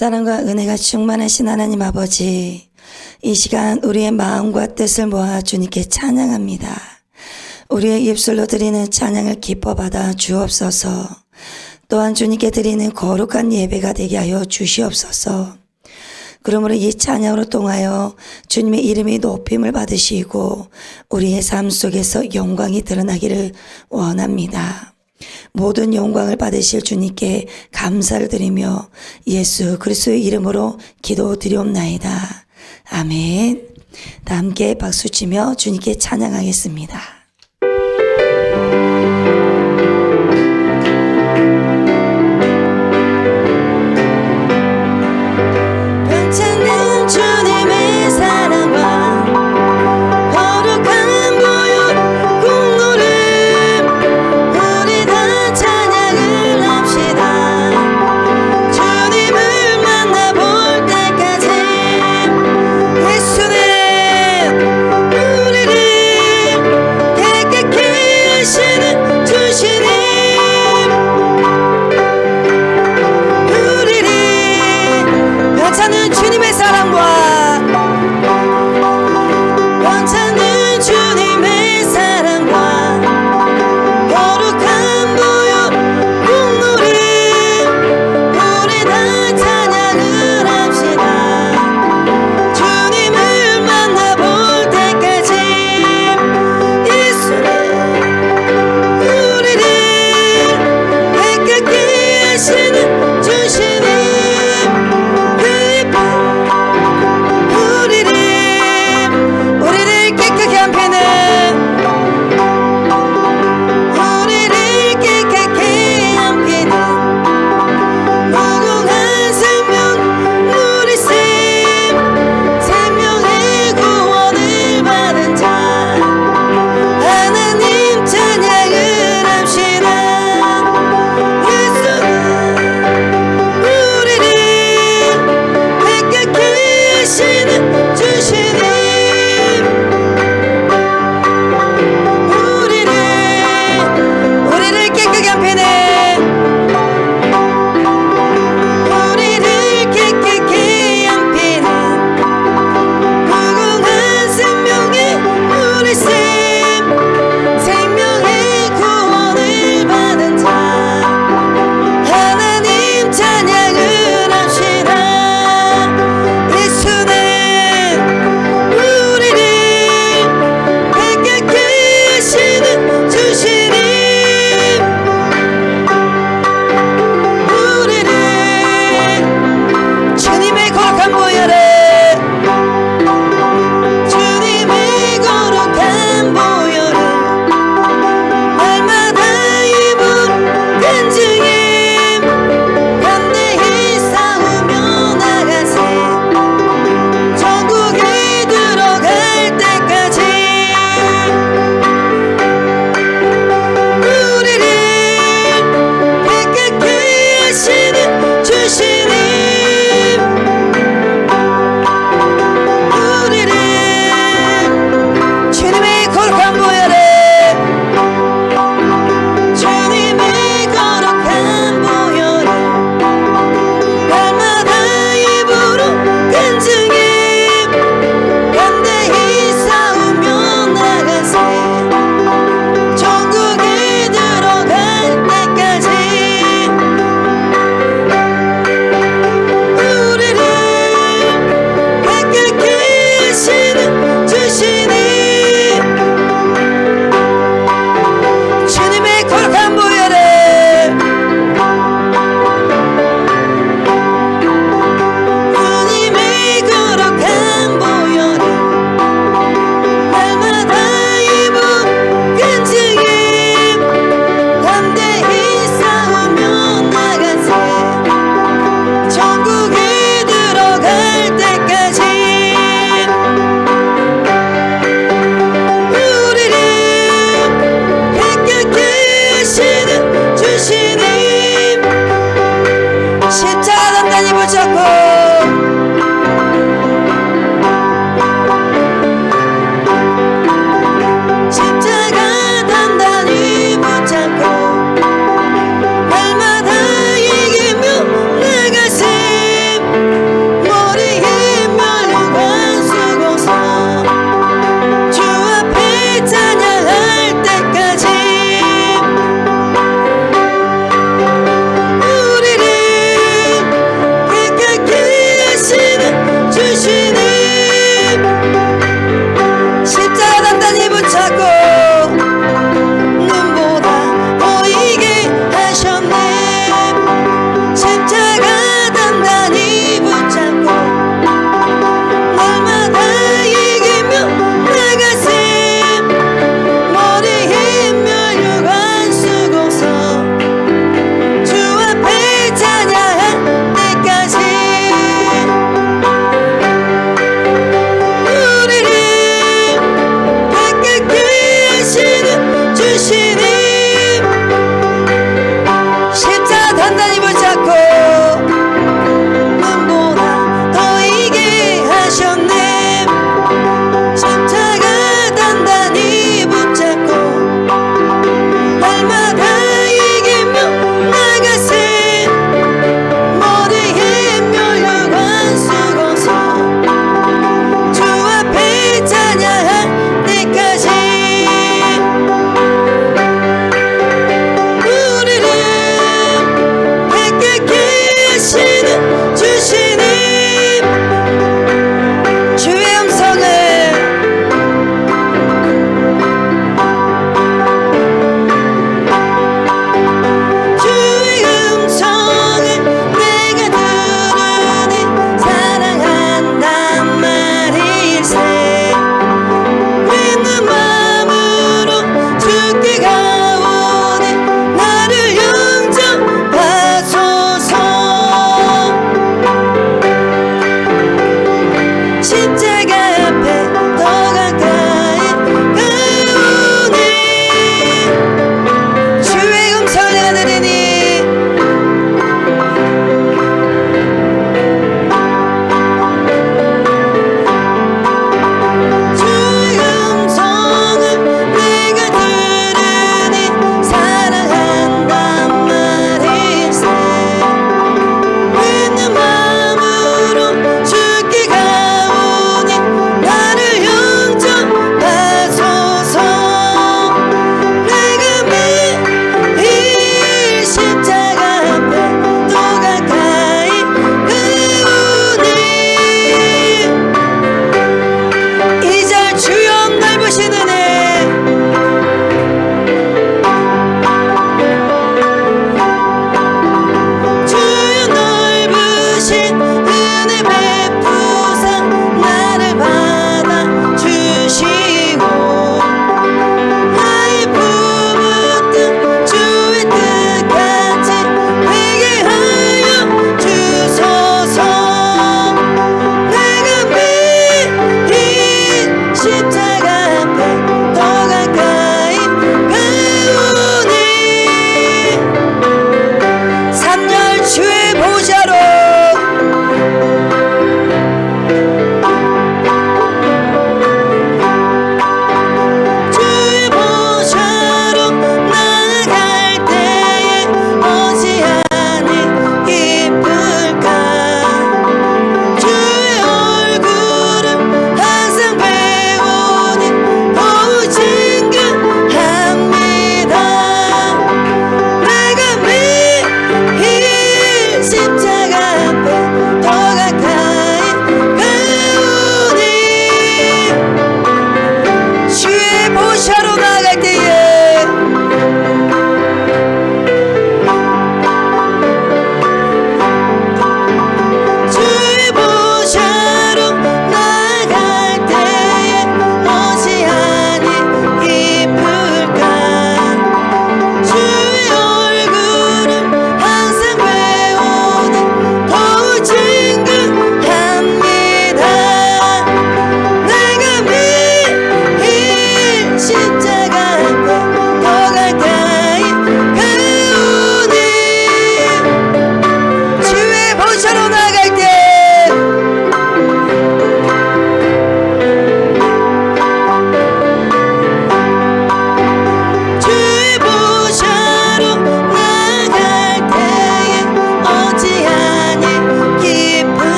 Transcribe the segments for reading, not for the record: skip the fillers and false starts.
사랑과 은혜가 충만하신 하나님 아버지, 이 시간 우리의 마음과 뜻을 모아 주님께 찬양합니다. 우리의 입술로 드리는 찬양을 기뻐 받아 주옵소서. 또한 주님께 드리는 거룩한 예배가 되게 하여 주시옵소서. 그러므로 이 찬양으로 통하여 주님의 이름이 높임을 받으시고 우리의 삶 속에서 영광이 드러나기를 원합니다. 모든 영광을 받으실 주님께 감사를 드리며 예수 그리스도의 이름으로 기도드리옵나이다. 아멘. 다 함께 박수치며 주님께 찬양하겠습니다.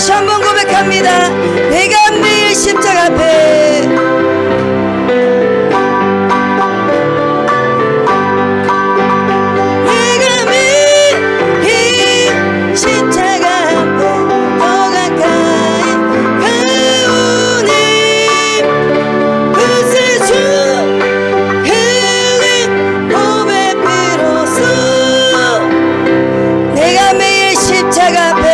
다시 한번 고백합니다. 내가 매일 십자가 앞에 내가 매일 십자가 앞에 더 가까이 가오니 구세주 흘린 몸의 피로써 내가 매일 십자가 앞에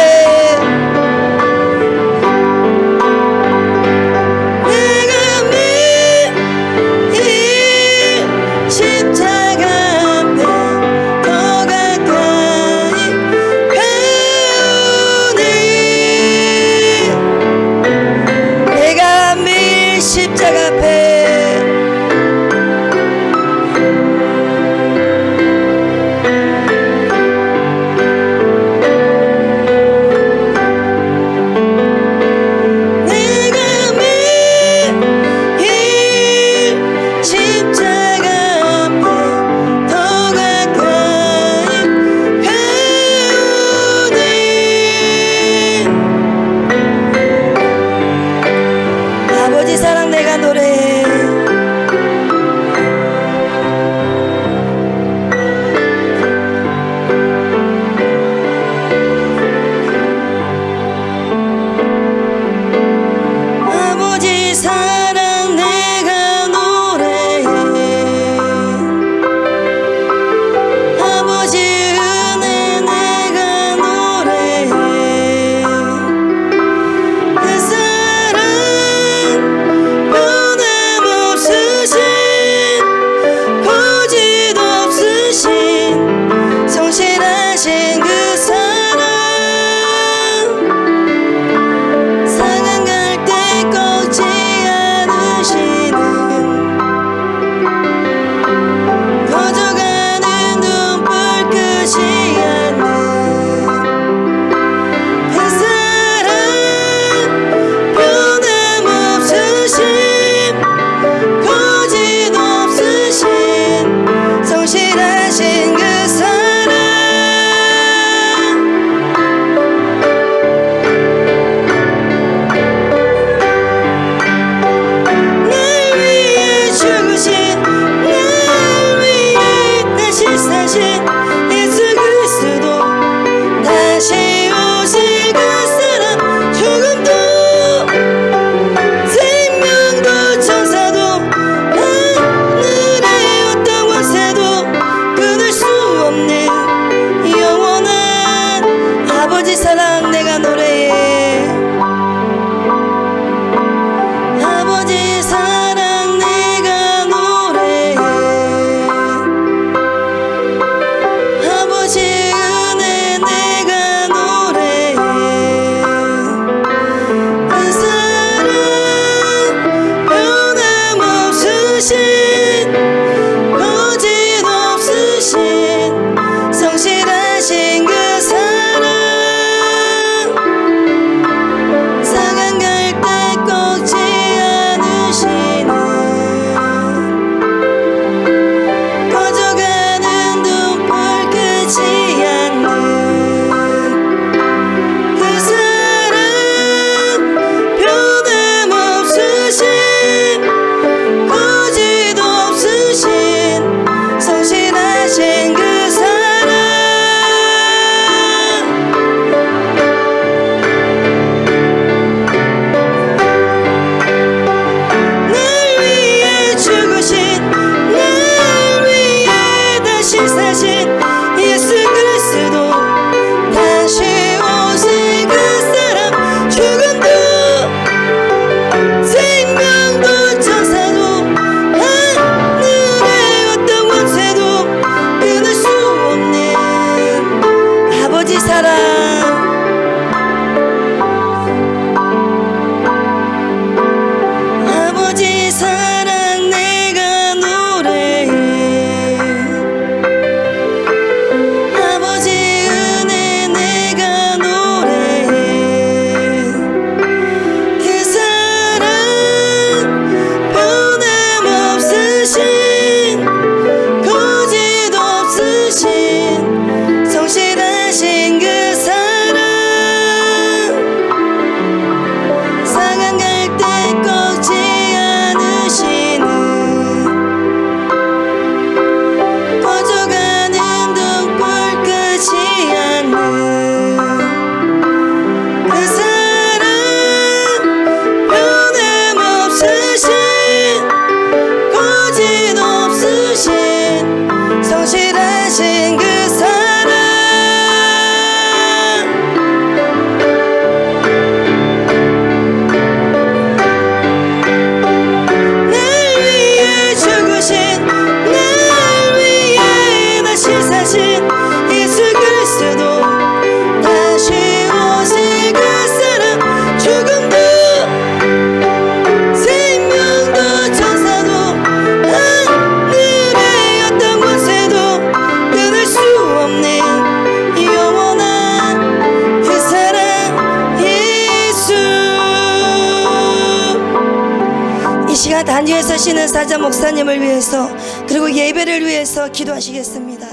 단위에 서시는 사자 목사님을 위해서 그리고 예배를 위해서 기도하시겠습니다.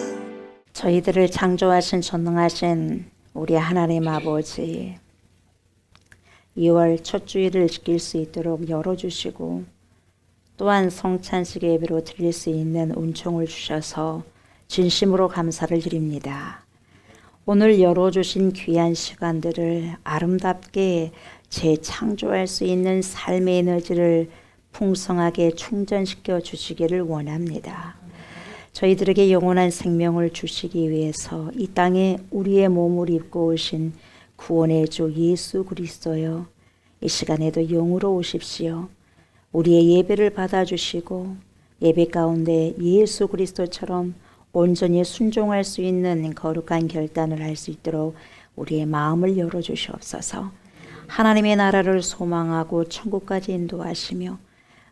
저희들을 창조하신 전능하신 우리 하나님 아버지, 2월 첫 주일을 지킬 수 있도록 열어주시고 또한 성찬식 예배로 드릴 수 있는 은총을 주셔서 진심으로 감사를 드립니다. 오늘 열어주신 귀한 시간들을 아름답게 재창조할 수 있는 삶의 에너지를 풍성하게 충전시켜 주시기를 원합니다. 저희들에게 영원한 생명을 주시기 위해서 이 땅에 우리의 몸을 입고 오신 구원의 주 예수 그리스도여, 이 시간에도 영으로 오십시오. 우리의 예배를 받아주시고 예배 가운데 예수 그리스도처럼 온전히 순종할 수 있는 거룩한 결단을 할 수 있도록 우리의 마음을 열어주시옵소서. 하나님의 나라를 소망하고 천국까지 인도하시며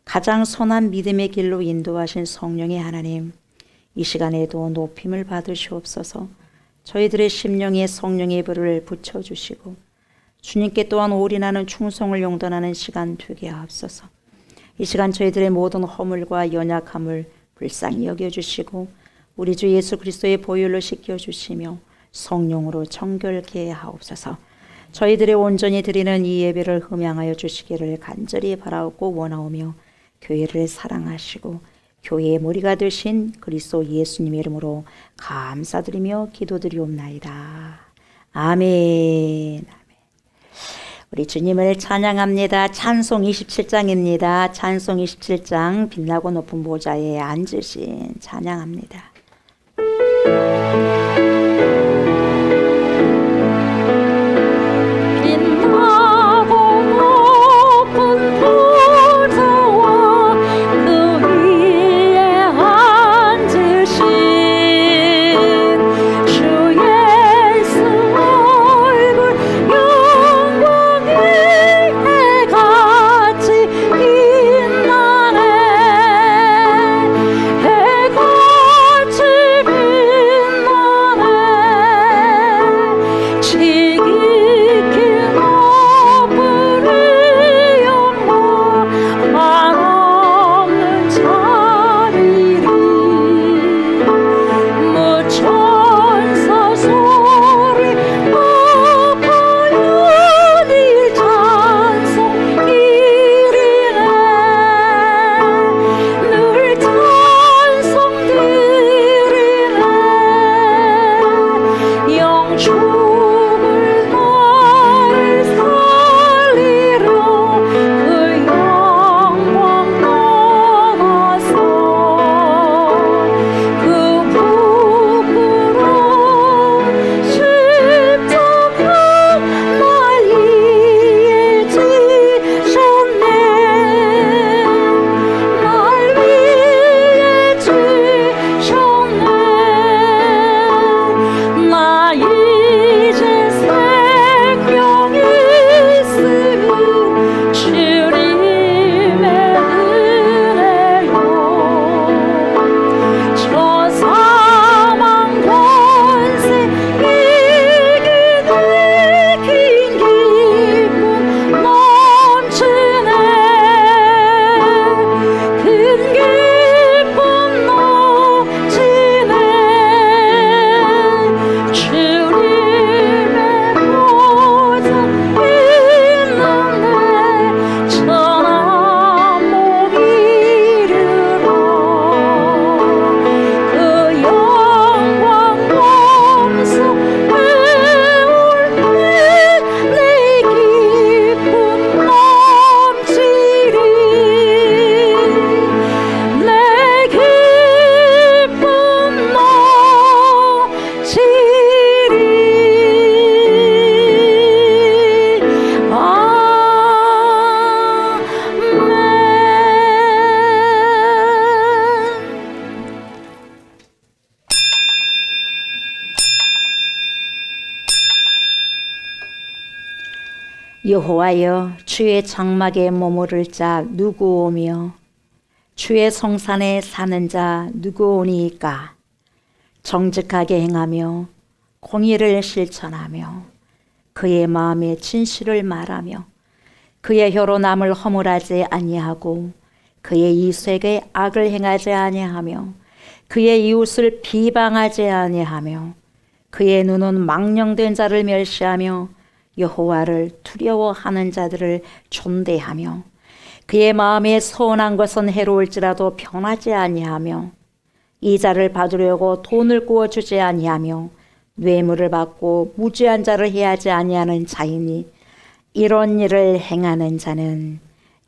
가장 선한 믿음의 길로 인도하신 성령의 하나님, 이 시간에도 높임을 받으시옵소서. 저희들의 심령에 성령의 불을 붙여주시고 주님께 또한 올인하는 충성을 용돈하는 시간 되게 하옵소서. 이 시간 저희들의 모든 허물과 연약함을 불쌍히 여겨주시고 우리 주 예수 그리스도의 보혈로 씻겨주시며 성령으로 정결케 하옵소서. 저희들의 온전히 드리는 이 예배를 흠양하여 주시기를 간절히 바라옵고 원하오며 교회를 사랑하시고 교회의 머리가 되신 그리스도 예수님의 이름으로 감사드리며 기도드리옵나이다. 아멘. 우리 주님을 찬양합니다. 찬송 27장입니다. 찬송 27장 빛나고 높은 보좌에 앉으신 찬양합니다. 여호와여, 주의 장막에 머무를 자 누구 오며 주의 성산에 사는 자 누구 오니이까? 정직하게 행하며 공의를 실천하며 그의 마음에 진실을 말하며 그의 혀로 남을 허물하지 아니하고 그의 이웃에게 악을 행하지 아니하며 그의 이웃을 비방하지 아니하며 그의 눈은 망령된 자를 멸시하며 여호와를 두려워하는 자들을 존대하며 그의 마음에 선한 것은 해로울지라도 변하지 아니하며 이자를 받으려고 돈을 구워주지 아니하며 뇌물을 받고 무죄한 자를 해하지 아니하는 자이니 이런 일을 행하는 자는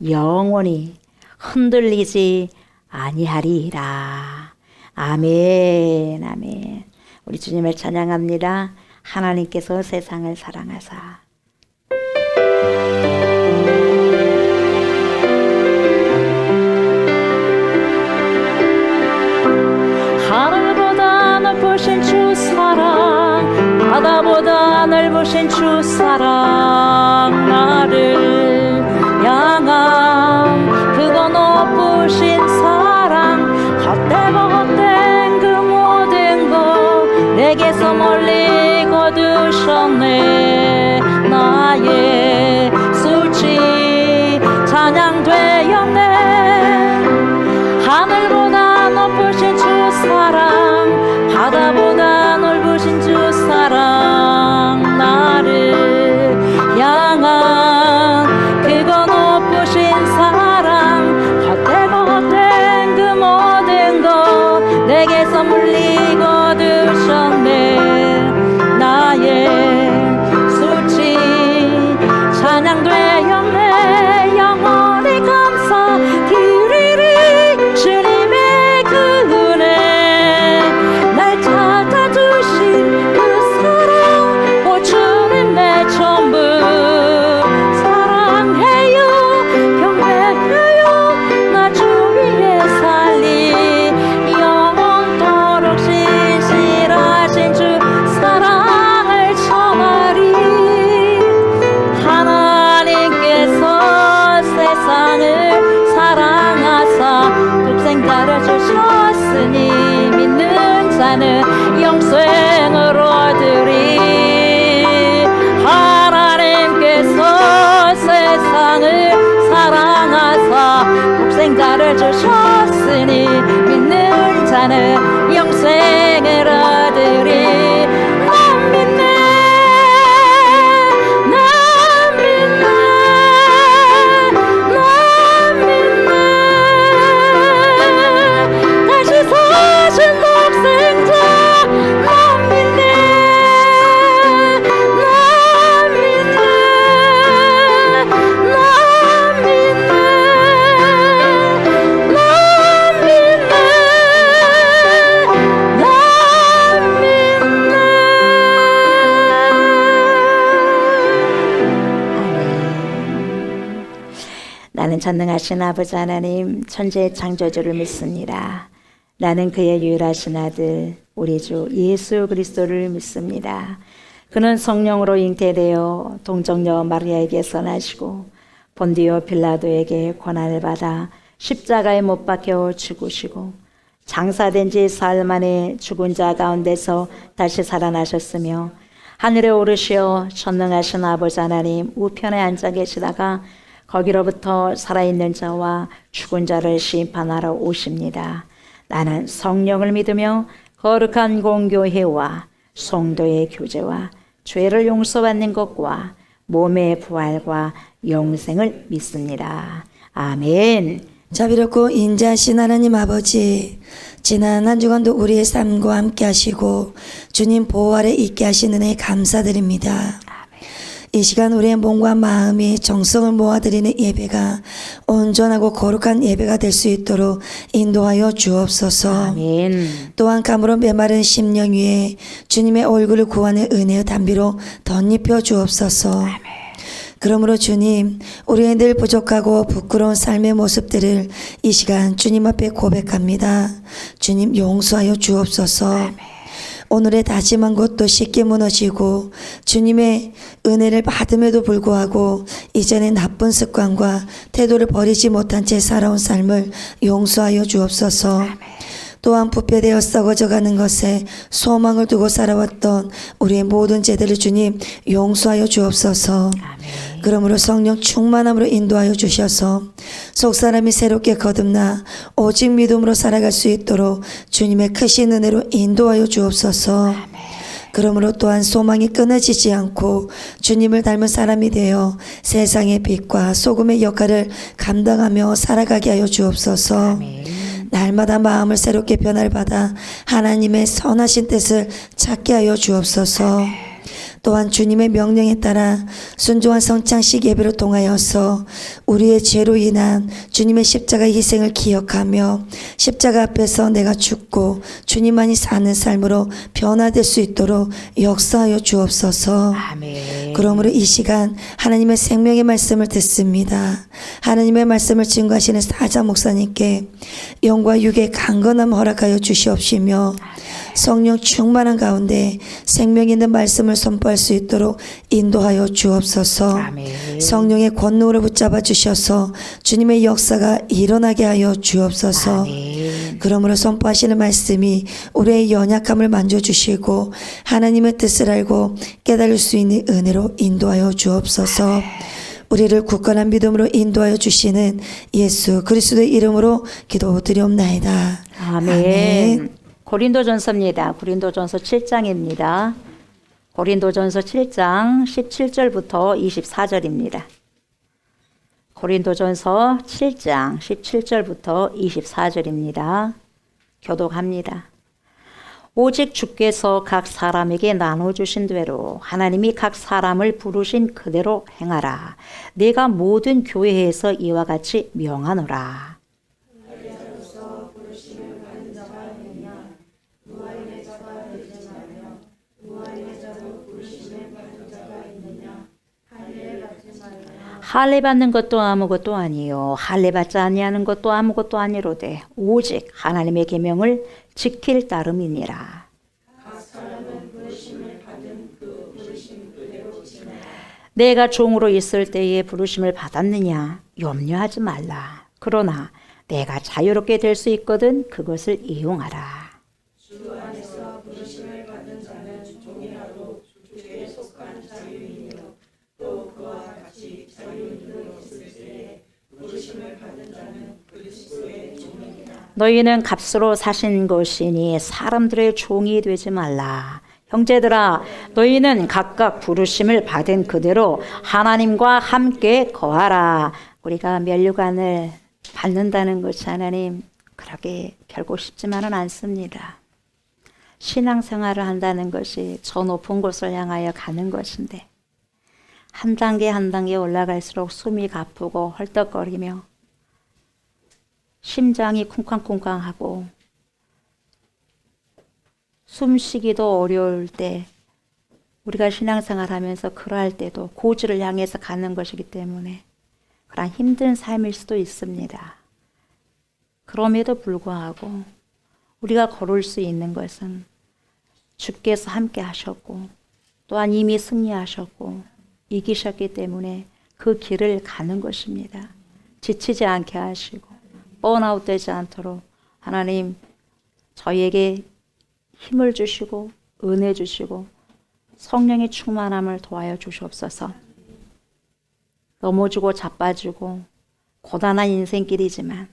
영원히 흔들리지 아니하리라. 아멘. 아멘. 우리 주님을 찬양합니다. 하나님께서 세상을 사랑하사 하늘보다 넓으신 주 사랑 바다보다 넓으신 주 사랑 나를 향한 그거 높으신 사랑 헛되고 헛된 그 모든 것 내게서 멀리 거두셨네. 나의 수치 찬양되었네. 하늘보다 높으신 주 사랑 바다보다 넓으신 주 사랑 나를 향한 그거 높으신 사랑 헛되고 헛된 그 모든 것 내게서 물리 거두셨네. 나의 수치 찬양되었네. 영원히 감사 드리리 주님의 그 은혜 날 찾아주신 그 사랑 오 주님 내 전부 사랑해요 경배해요 나 주 위에 살리 영원토록 신실하신 주 사랑을 전하리. 하나님께서 세상을 사랑하사 독생자를 주셨으니 믿는 자는 영생을 얻으리. 하나님께서 세상을 사랑하사 독생자를 주셨으니 믿는 자는 영생을 얻으리. 난 믿네 난 믿네 난 믿네 다시 사신 독생자 난 믿네 난 믿네 난 믿네 난 믿네 난 믿네. 나는 전능하신 아버지 하나님 천지의 창조주를 믿습니다. 나는 그의 유일하신 아들 우리 주 예수 그리스도를 믿습니다. 그는 성령으로 잉태되어 동정녀 마리아에게서 나시고 본디오 빌라도에게 고난을 받아 십자가에 못 박혀 죽으시고 장사된 지 사흘 만에 죽은 자 가운데서 다시 살아나셨으며 하늘에 오르시어 전능하신 아버지 하나님 우편에 앉아 계시다가 거기로부터 살아있는 자와 죽은 자를 심판하러 오십니다. 나는 성령을 믿으며 거룩한 공교회와 성도의 교제와 죄를 용서받는 것과 몸의 부활과 영생을 믿습니다. 아멘. 자비롭고 인자하신 하나님 아버지, 지난 한 주간도 우리의 삶과 함께 하시고 주님 보호 아래 있게 하신 은혜 감사드립니다. 이 시간 우리의 몸과 마음이 정성을 모아드리는 예배가 온전하고 거룩한 예배가 될 수 있도록 인도하여 주옵소서. 아멘. 또한 가물어 메마른 심령 위에 주님의 얼굴을 구하는 은혜의 담비로 덧입혀 주옵소서. 그러므로 주님, 우리의 늘 부족하고 부끄러운 삶의 모습들을 이 시간 주님 앞에 고백합니다. 주님 용서하여 주옵소서. 오늘의 다짐한 것도 쉽게 무너지고 주님의 은혜를 받음에도 불구하고 이전의 나쁜 습관과 태도를 버리지 못한 채 살아온 삶을 용서하여 주옵소서. 또한 부패되어 썩어져가는 것에 소망을 두고 살아왔던 우리의 모든 죄들을 주님 용서하여 주옵소서. 그러므로 성령 충만함으로 인도하여 주셔서 속사람이 새롭게 거듭나 오직 믿음으로 살아갈 수 있도록 주님의 크신 은혜로 인도하여 주옵소서. 그러므로 또한 소망이 끊어지지 않고 주님을 닮은 사람이 되어 세상의 빛과 소금의 역할을 감당하며 살아가게 하여 주옵소서. 날마다 마음을 새롭게 변화를 받아 하나님의 선하신 뜻을 찾게 하여 주옵소서. 또한 주님의 명령에 따라 순종한 성창식 예배를 통하여서 우리의 죄로 인한 주님의 십자가 희생을 기억하며 십자가 앞에서 내가 죽고 주님만이 사는 삶으로 변화될 수 있도록 역사하여 주옵소서. 아멘. 그러므로 이 시간 하나님의 생명의 말씀을 듣습니다. 하나님의 말씀을 증거하시는 사자 목사님께 영과 육의 강건함 허락하여 주시옵시며 성령 충만한 가운데 생명 있는 말씀을 선포할 수 있도록 인도하여 주옵소서. 아멘. 성령의 권능으로 붙잡아 주셔서 주님의 역사가 일어나게 하여 주옵소서. 아멘. 그러므로 선포하시는 말씀이 우리의 연약함을 만져주시고 하나님의 뜻을 알고 깨달을 수 있는 은혜로 인도하여 주옵소서. 우리를 굳건한 믿음으로 인도하여 주시는 예수 그리스도의 이름으로 기도드리옵나이다. 아멘. 고린도전서입니다. 고린도전서 7장입니다. 고린도전서 7장 17절부터 24절입니다. 고린도전서 7장 17절부터 24절입니다. 교독합니다. 오직 주께서 각 사람에게 나눠주신 대로 하나님이 각 사람을 부르신 그대로 행하라. 내가 모든 교회에서 이와 같이 명하노라. 할례 받는 것도 아무것도 아니요 할례 받지 아니하는 것도 아무것도 아니로되 오직 하나님의 계명을 지킬 따름이니라. 내가 종으로 있을 때에 부르심을 받았느냐 염려하지 말라. 그러나 내가 자유롭게 될 수 있거든 그것을 이용하라. 너희는 값으로 사신 것이니 사람들의 종이 되지 말라. 형제들아, 너희는 각각 부르심을 받은 그대로 하나님과 함께 거하라. 우리가 면류관을 받는다는 것이 하나님 그렇게 결코 쉽지만은 않습니다. 신앙생활을 한다는 것이 저 높은 곳을 향하여 가는 것인데 한 단계 한 단계 올라갈수록 숨이 가쁘고 헐떡거리며 심장이 쿵쾅쿵쾅하고 숨쉬기도 어려울 때 우리가 신앙생활 하면서 그러할 때도 고지를 향해서 가는 것이기 때문에 그런 힘든 삶일 수도 있습니다. 그럼에도 불구하고 우리가 걸을 수 있는 것은 주께서 함께 하셨고 또한 이미 승리하셨고 이기셨기 때문에 그 길을 가는 것입니다. 지치지 않게 하시고 번아웃 되지 않도록 하나님 저희에게 힘을 주시고 은혜 주시고 성령의 충만함을 도하여 주시옵소서. 넘어지고 자빠지고 고단한 인생길이지만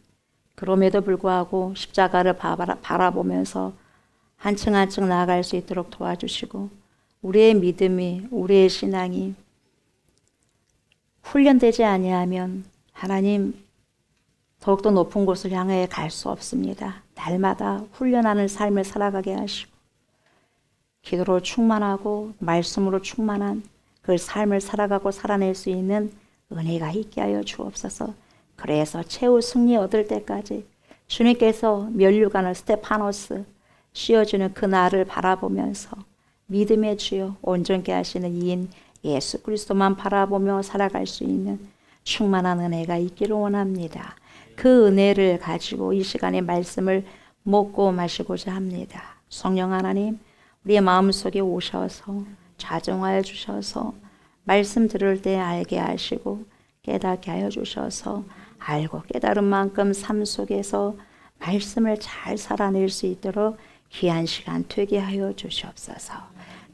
그럼에도 불구하고 십자가를 바라보면서 한층 한층 나아갈 수 있도록 도와주시고 우리의 믿음이 우리의 신앙이 훈련되지 아니하면 하나님 더욱더 높은 곳을 향해 갈 수 없습니다. 날마다 훈련하는 삶을 살아가게 하시고 기도로 충만하고 말씀으로 충만한 그 삶을 살아가고 살아낼 수 있는 은혜가 있게 하여 주옵소서. 그래서 최후 승리 얻을 때까지 주님께서 면류관을 스테파노스 씌워주는 그 날을 바라보면서 믿음의 주여 온전케 하시는 이인 예수 그리스도만 바라보며 살아갈 수 있는 충만한 은혜가 있기를 원합니다. 그 은혜를 가지고 이 시간에 말씀을 먹고 마시고자 합니다. 성령 하나님 우리의 마음속에 오셔서 좌정하여 주셔서 말씀 들을 때 알게 하시고 깨닫게 하여 주셔서 알고 깨달은 만큼 삶 속에서 말씀을 잘 살아낼 수 있도록 귀한 시간 되게 하여 주시옵소서.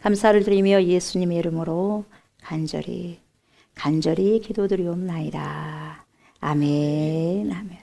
감사를 드리며 예수님의 이름으로 간절히 간절히 기도드리옵나이다. 아멘, 아멘.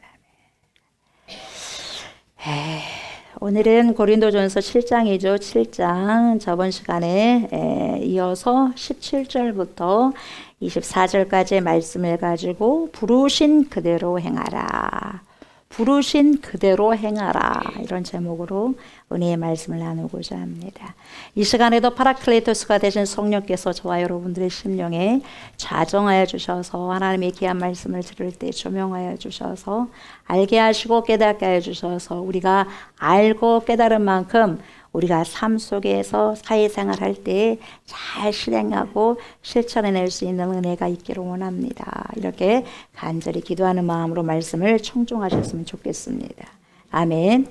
오늘은 고린도전서 7장이죠. 7장 저번 시간에 이어서 17절부터 24절까지의 말씀을 가지고 부르신 그대로 행하라. 부르신 그대로 행하라. 이런 제목으로 은혜의 말씀을 나누고자 합니다. 이 시간에도 파라클레토스가 되신 성령께서 저와 여러분들의 심령에 좌정하여 주셔서 하나님의 귀한 말씀을 들을 때 조명하여 주셔서 알게 하시고 깨닫게 하여 주셔서 우리가 알고 깨달은 만큼 우리가 삶 속에서 사회생활할 때 잘 실행하고 실천해낼 수 있는 은혜가 있기를 원합니다. 이렇게 간절히 기도하는 마음으로 말씀을 청종하셨으면 좋겠습니다. 아멘.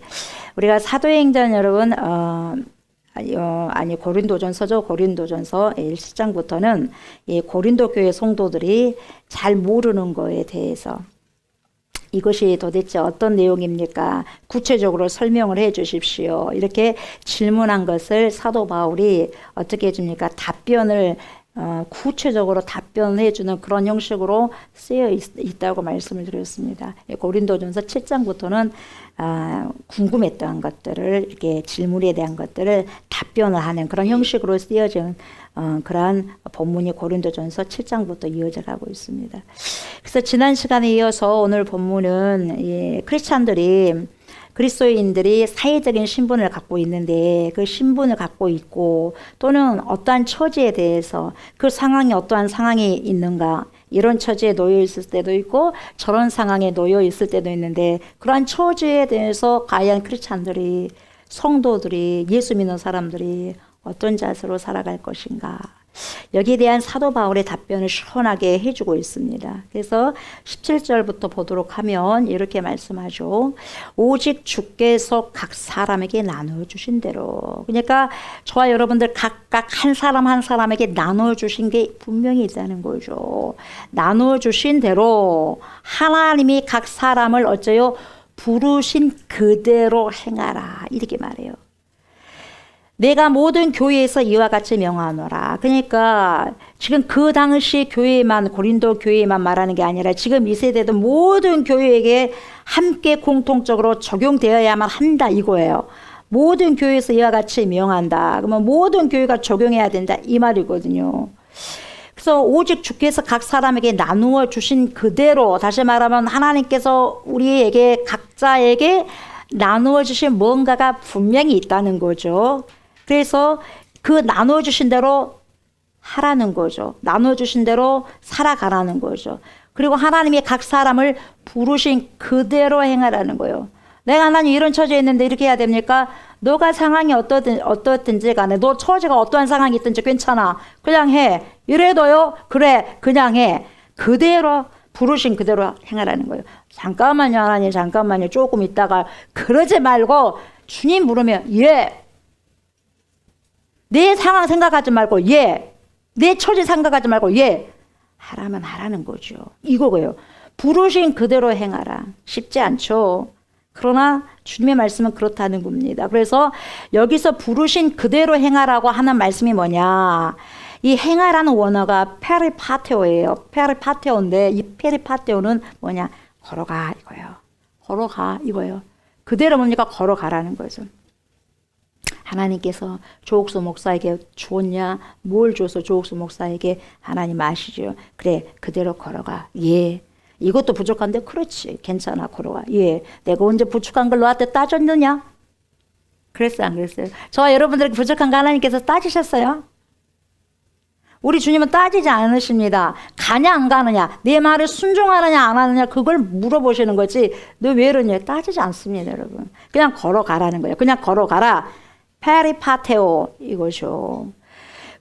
우리가 사도행전 여러분 고린도전서죠. 고린도전서 1장부터는 이 고린도 교회 성도들이 잘 모르는 거에 대해서 이것이 도대체 어떤 내용입니까? 구체적으로 설명을 해 주십시오. 이렇게 질문한 것을 사도 바울이 어떻게 해줍니까? 답변을 구체적으로 답변해 주는 그런 형식으로 쓰여 있다고 말씀을 드렸습니다. 고린도전서 7장부터는 궁금했던 것들을 이렇게 질문에 대한 것들을 답변을 하는 그런 형식으로 쓰여진 그러한 본문이 고린도전서 7장부터 이어져 가고 있습니다. 그래서 지난 시간에 이어서 오늘 본문은 크리스찬들이 그리스도인들이 사회적인 신분을 갖고 있는데 그 신분을 갖고 있고 또는 어떠한 처지에 대해서 그 상황이 어떠한 상황이 있는가 이런 처지에 놓여 있을 때도 있고 저런 상황에 놓여 있을 때도 있는데 그러한 처지에 대해서 과연 크리스찬들이 성도들이 예수 믿는 사람들이 어떤 자세로 살아갈 것인가 여기에 대한 사도 바울의 답변을 시원하게 해주고 있습니다. 그래서 17절부터 보도록 하면 이렇게 말씀하죠. 오직 주께서 각 사람에게 나누어 주신 대로 그러니까 저와 여러분들 각각 한 사람 한 사람에게 나누어 주신 게 분명히 있다는 거죠. 나누어 주신 대로 하나님이 각 사람을 어째요? 부르신 그대로 행하라 이렇게 말해요. 내가 모든 교회에서 이와 같이 명하노라. 그러니까 지금 그 당시 교회만 고린도 교회만 말하는 게 아니라 지금 이 세대도 모든 교회에게 함께 공통적으로 적용되어야만 한다 이거예요. 모든 교회에서 이와 같이 명한다. 그러면 모든 교회가 적용해야 된다 이 말이거든요. 그래서 오직 주께서 각 사람에게 나누어 주신 그대로 다시 말하면 하나님께서 우리에게 각자에게 나누어 주신 뭔가가 분명히 있다는 거죠. 그래서 그 나눠주신 대로 하라는 거죠. 나눠주신 대로 살아가라는 거죠. 그리고 하나님이 각 사람을 부르신 그대로 행하라는 거예요. 내가 하나님 이런 처지에 있는데 이렇게 해야 됩니까? 너가 상황이 어떻든지 간에 너 처지가 어떠한 상황이 있든지 괜찮아. 그냥 해. 이래도요. 그래. 그냥 해. 그대로 부르신 그대로 행하라는 거예요. 잠깐만요 하나님 잠깐만요. 조금 있다가 그러지 말고 주님 부르면 예. 내 상황 생각하지 말고 예. 내 처지 생각하지 말고 예. 하라면 하라는 거죠. 이거고요. 부르신 그대로 행하라. 쉽지 않죠. 그러나 주님의 말씀은 그렇다는 겁니다. 그래서 여기서 부르신 그대로 행하라고 하는 말씀이 뭐냐. 이 행하라는 원어가 페리파테오예요. 페리파테오인데 이 페리파테오는 뭐냐. 걸어가 이거예요. 걸어가 이거예요. 그대로 뭡니까? 걸어가라는 거죠. 하나님께서 조옥수 목사에게 줬냐? 뭘 줘서 조옥수 목사에게 하나님 아시죠? 그래 그대로 걸어가. 예. 이것도 부족한데 그렇지. 괜찮아 걸어가. 예. 내가 언제 부족한 걸 너한테 따졌느냐? 그랬어요 안 그랬어요? 저와 여러분들에게 부족한 거 하나님께서 따지셨어요? 우리 주님은 따지지 않으십니다. 가냐 안 가느냐 내 말에 순종하느냐 안 하느냐 그걸 물어보시는 거지 너 왜 이러냐 따지지 않습니다 여러분. 그냥 걸어가라는 거예요. 그냥 걸어가라. 페리파테오 이거죠.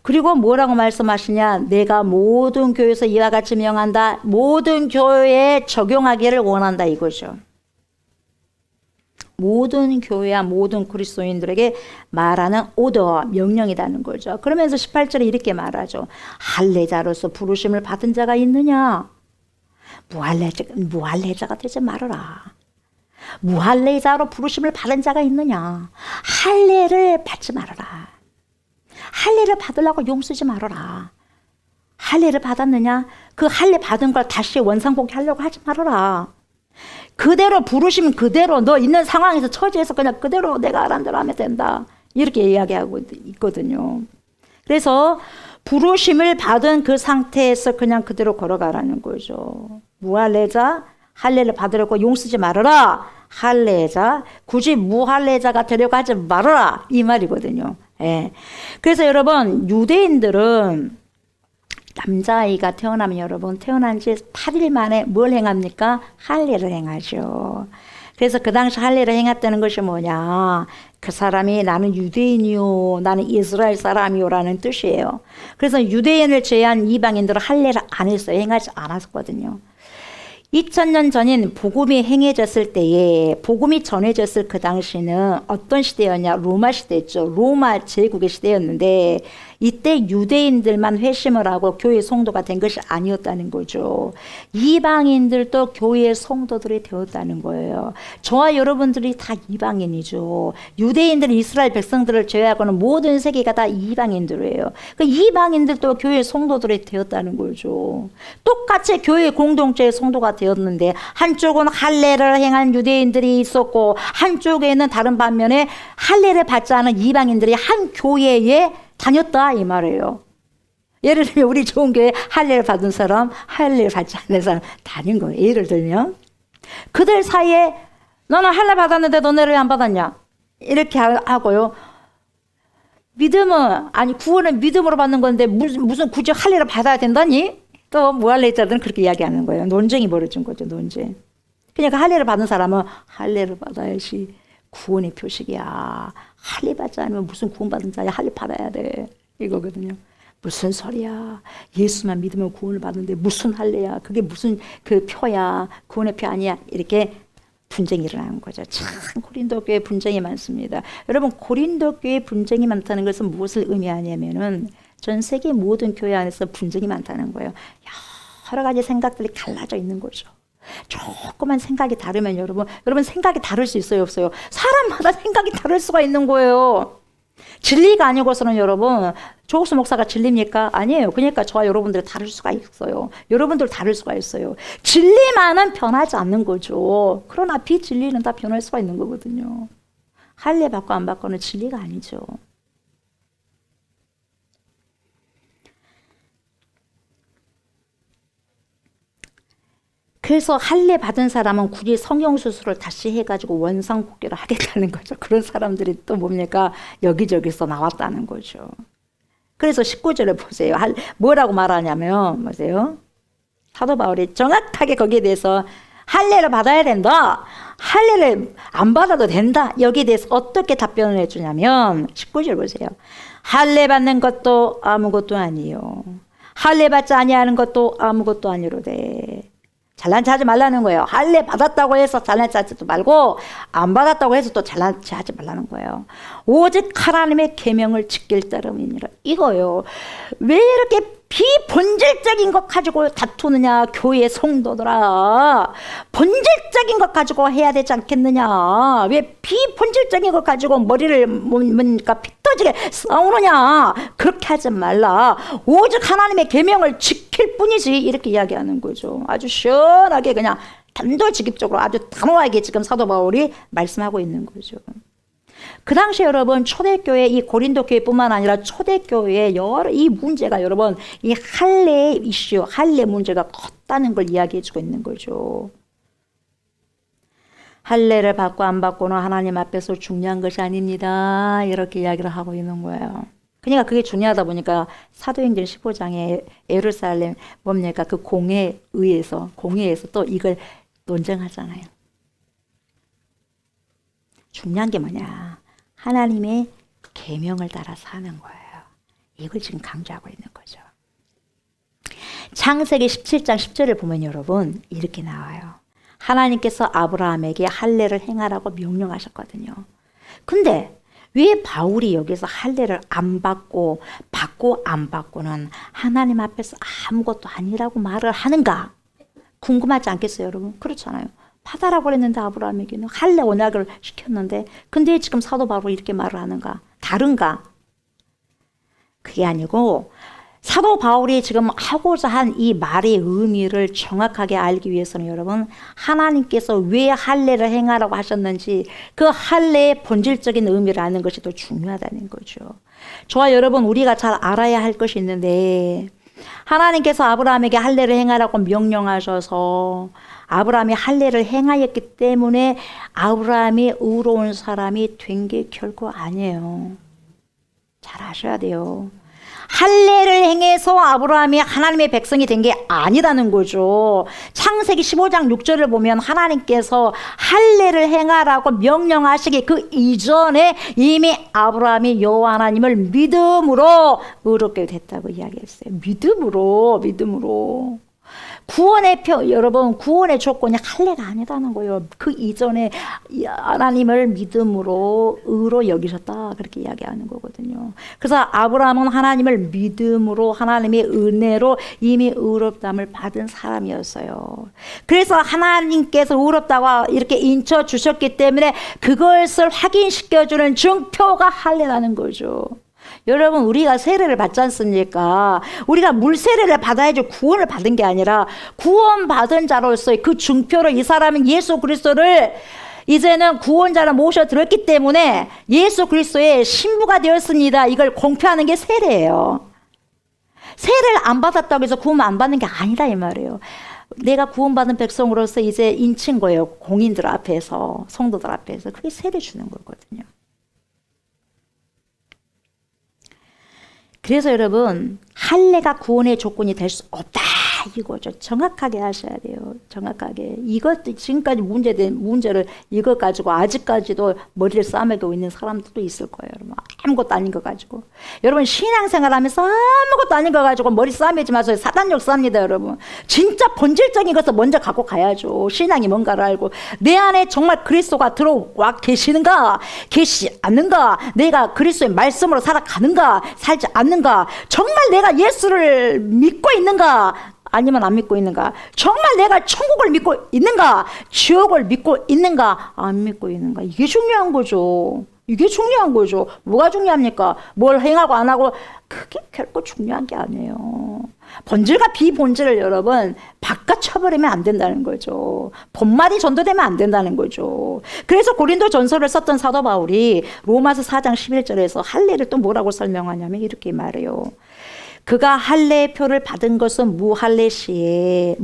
그리고 뭐라고 말씀하시냐 내가 모든 교회에서 이와 같이 명한다. 모든 교회에 적용하기를 원한다 이거죠. 모든 교회와 모든 그리스도인들에게 말하는 오더 명령이라는 거죠. 그러면서 18절에 이렇게 말하죠. 할례자로서 부르심을 받은 자가 있느냐. 무할례자가 되지 말아라. 무할례자로 부르심을 받은 자가 있느냐. 할례를 받지 말아라. 할례를 받으려고 용쓰지 말아라. 할례를 받았느냐? 그 할례 받은 걸 다시 원상복귀 하려고 하지 말아라. 그대로 부르시면 그대로 너 있는 상황에서 처지에서 그냥 그대로 내가 하라는 대로 하면 된다. 이렇게 이야기하고 있거든요. 그래서 부르심을 받은 그 상태에서 그냥 그대로 걸어가라는 거죠. 무할례자 할례를 받으려고 용 쓰지 말아라. 할례자 굳이 무할례자가 되려고 하지 말아라. 이 말이거든요. 예. 그래서 여러분 유대인들은 남자아이가 태어나면 여러분 태어난 지 8일 만에 뭘 행합니까? 할례를 행하죠. 그래서 그 당시 할례를 행했다는 것이 뭐냐? 그 사람이 나는 유대인이요, 나는 이스라엘 사람이요 라는 뜻이에요. 그래서 유대인을 제외한 이방인들은 할례를 안 했어요. 행하지 않았거든요. 2000년 전인 복음이 행해졌을 때에 복음이 전해졌을 그 당시는 어떤 시대였냐? 로마 시대였죠. 로마 제국의 시대였는데 이때 유대인들만 회심을 하고 교회 성도가 된 것이 아니었다는 거죠. 이방인들도 교회의 성도들이 되었다는 거예요. 저와 여러분들이 다 이방인이죠. 유대인들은 이스라엘 백성들을 제외하고는 모든 세계가 다 이방인들이에요. 그 이방인들도 교회의 성도들이 되었다는 거죠. 똑같이 교회 공동체의 성도가 되었는데 한쪽은 할례를 행한 유대인들이 있었고 한쪽에는 다른 반면에 할례를 받지 않은 이방인들이 한 교회에 다녔다 이 말이에요. 예를 들면 우리 좋은 교회 할례를 받은 사람, 할례를 받지 않는 사람 다닌 거예요. 예를 들면 그들 사이에 너는 할례 받았는데 너네를 왜 안 받았냐? 이렇게 하고요. 믿음은 아니 구원은 믿음으로 받는 건데 무슨 굳이 할례를 받아야 된다니? 또 무할례자들은 그렇게 이야기하는 거예요. 논쟁이 벌어진 거죠. 논쟁. 그러니까 할례를 받은 사람은 할례를 받아야지 구원의 표식이야. 할례 받지 않으면 무슨 구원받은 자야. 할례 받아야 돼. 이거거든요. 무슨 소리야. 예수만 믿으면 구원을 받는데 무슨 할례야. 그게 무슨 그 표야. 구원의 표 아니야. 이렇게 분쟁이 일어나는 거죠. 참 고린도 교회 분쟁이 많습니다. 여러분 고린도 교회 분쟁이 많다는 것은 무엇을 의미하냐면은 전 세계 모든 교회 안에서 분쟁이 많다는 거예요. 여러 가지 생각들이 갈라져 있는 거죠. 조그만 생각이 다르면 여러분 생각이 다를 수 있어요, 없어요? 사람마다 생각이 다를 수가 있는 거예요. 진리가 아니고서는 여러분 조국수 목사가 진리입니까? 아니에요. 그러니까 저와 여러분들이 다를 수가 있어요. 여러분들 다를 수가 있어요. 진리만은 변하지 않는 거죠. 그러나 비진리는 다 변할 수가 있는 거거든요. 할례 받고 안 받고는 진리가 아니죠. 그래서 할례 받은 사람은 굳이 성형수술을 다시 해가지고 원상복귀를 하겠다는 거죠. 그런 사람들이 또 뭡니까? 여기저기서 나왔다는 거죠. 그래서 19절을 보세요. 뭐라고 말하냐면 보세요. 사도 바울이 정확하게 거기에 대해서 할례를 받아야 된다. 할례를 안 받아도 된다. 여기에 대해서 어떻게 답변을 해주냐면 19절 보세요. 할례 받는 것도 아무것도 아니요. 할례 받지 아니하는 것도 아무것도 아니로되. 잘난 체 하지 말라는 거예요. 할례 받았다고 해서 잘난 체 하지도 말고 안 받았다고 해서 또 잘난 체 하지 말라는 거예요. 오직 하나님의 계명을 지킬 따름이니라. 이거요. 왜 이렇게 비본질적인 것 가지고 다투느냐 교회 성도들아. 본질적인 것 가지고 해야 되지 않겠느냐. 왜 비본질적인 것 가지고 머리를 뭔가 피터지게 싸우느냐. 그렇게 하지 말라. 오직 하나님의 계명을 지킬 뿐이지. 이렇게 이야기하는 거죠. 아주 시원하게 그냥 단도직입적으로 아주 단호하게 지금 사도 바울이 말씀하고 있는 거죠. 그 당시 여러분 초대교회 이 고린도 교회뿐만 아니라 초대교회의 여러 이 문제가 여러분 이 할례 이슈, 할례 문제가 컸다는 걸 이야기해주고 있는 거죠. 할례를 받고 안 받고는 하나님 앞에서 중요한 것이 아닙니다. 이렇게 이야기를 하고 있는 거예요. 그러니까 그게 중요하다 보니까 사도행전 15장에 예루살렘 뭡니까 그 공회에서 또 이걸 논쟁하잖아요. 중요한 게 뭐냐? 하나님의 계명을 따라 사는 거예요. 이걸 지금 강조하고 있는 거죠. 창세기 17장 10절을 보면 여러분 이렇게 나와요. 하나님께서 아브라함에게 할례를 행하라고 명령하셨거든요. 근데 왜 바울이 여기서 할례를 안 받고 안 받고는 하나님 앞에서 아무것도 아니라고 말을 하는가? 궁금하지 않겠어요, 여러분? 그렇잖아요. 받아라고 그랬는데 아브라함에게는 할례 언약을 시켰는데 근데 지금 사도 바울이 이렇게 말을 하는가? 다른가? 그게 아니고 사도 바울이 지금 하고자 한 이 말의 의미를 정확하게 알기 위해서는 여러분, 하나님께서 왜 할례를 행하라고 하셨는지 그 할례의 본질적인 의미를 아는 것이 더 중요하다는 거죠. 저와 여러분, 우리가 잘 알아야 할 것이 있는데, 하나님께서 아브라함에게 할례를 행하라고 명령하셔서 아브라함이 할례를 행하였기 때문에 아브라함이 의로운 사람이 된 게 결코 아니에요. 잘 아셔야 돼요. 할례를 행해서 아브라함이 하나님의 백성이 된 게 아니라는 거죠. 창세기 15장 6절을 보면 하나님께서 할례를 행하라고 명령하시기 그 이전에 이미 아브라함이 여호와 하나님을 믿음으로 의롭게 됐다고 이야기했어요. 믿음으로. 구원의 여러분, 구원의 조건이 할례가 아니라는 거예요. 그 이전에 하나님을 믿음으로 의로 여기셨다, 그렇게 이야기하는 거거든요. 그래서 아브라함은 하나님을 믿음으로, 하나님의 은혜로 이미 의롭다함을 받은 사람이었어요. 그래서 하나님께서 의롭다고 이렇게 인쳐 주셨기 때문에 그것을 확인시켜주는 증표가 할례라는 거죠. 여러분, 우리가 세례를 받지 않습니까? 우리가 물 세례를 받아야지 구원을 받은 게 아니라 구원받은 자로서의 그 증표로 이 사람은 예수 그리스도를 이제는 구원자로 모셔들었기 때문에 예수 그리스도의 신부가 되었습니다. 이걸 공표하는 게 세례예요. 세례를 안 받았다고 해서 구원 안 받는 게 아니다 이 말이에요. 내가 구원받은 백성으로서 이제 인친 거예요. 공인들 앞에서, 성도들 앞에서. 그게 세례 주는 거거든요. 그래서 여러분, 할례가 구원의 조건이 될 수 없다 이거죠. 정확하게 하셔야 돼요. 정확하게. 이것도 지금까지 문제를 이것 가지고 아직까지도 머리를 싸매고 있는 사람들도 있을 거예요. 여러분, 아무것도 아닌 거 가지고. 여러분, 신앙생활 하면서 아무것도 아닌 거 가지고 머리 싸매지 마세요. 사단욕 쌉니다, 여러분. 진짜 본질적인 것을 먼저 갖고 가야죠. 신앙이 뭔가를 알고. 내 안에 정말 그리스도가 들어와 계시는가? 계시지 않는가? 내가 그리스도의 말씀으로 살아가는가? 살지 않는가? 정말 내가 예수를 믿고 있는가? 아니면 안 믿고 있는가? 정말 내가 천국을 믿고 있는가? 지옥을 믿고 있는가? 안 믿고 있는가? 이게 중요한 거죠. 이게 중요한 거죠. 뭐가 중요합니까? 뭘 행하고 안 하고 그게 결코 중요한 게 아니에요. 본질과 비본질을 여러분 바꿔 쳐버리면 안 된다는 거죠. 본말이 전도되면 안 된다는 거죠. 그래서 고린도 전서를 썼던 사도 바울이 로마서 4장 11절에서 할례를 또 뭐라고 설명하냐면 이렇게 말해요. 그가 할례의 표를 받은 것은 무할례 시에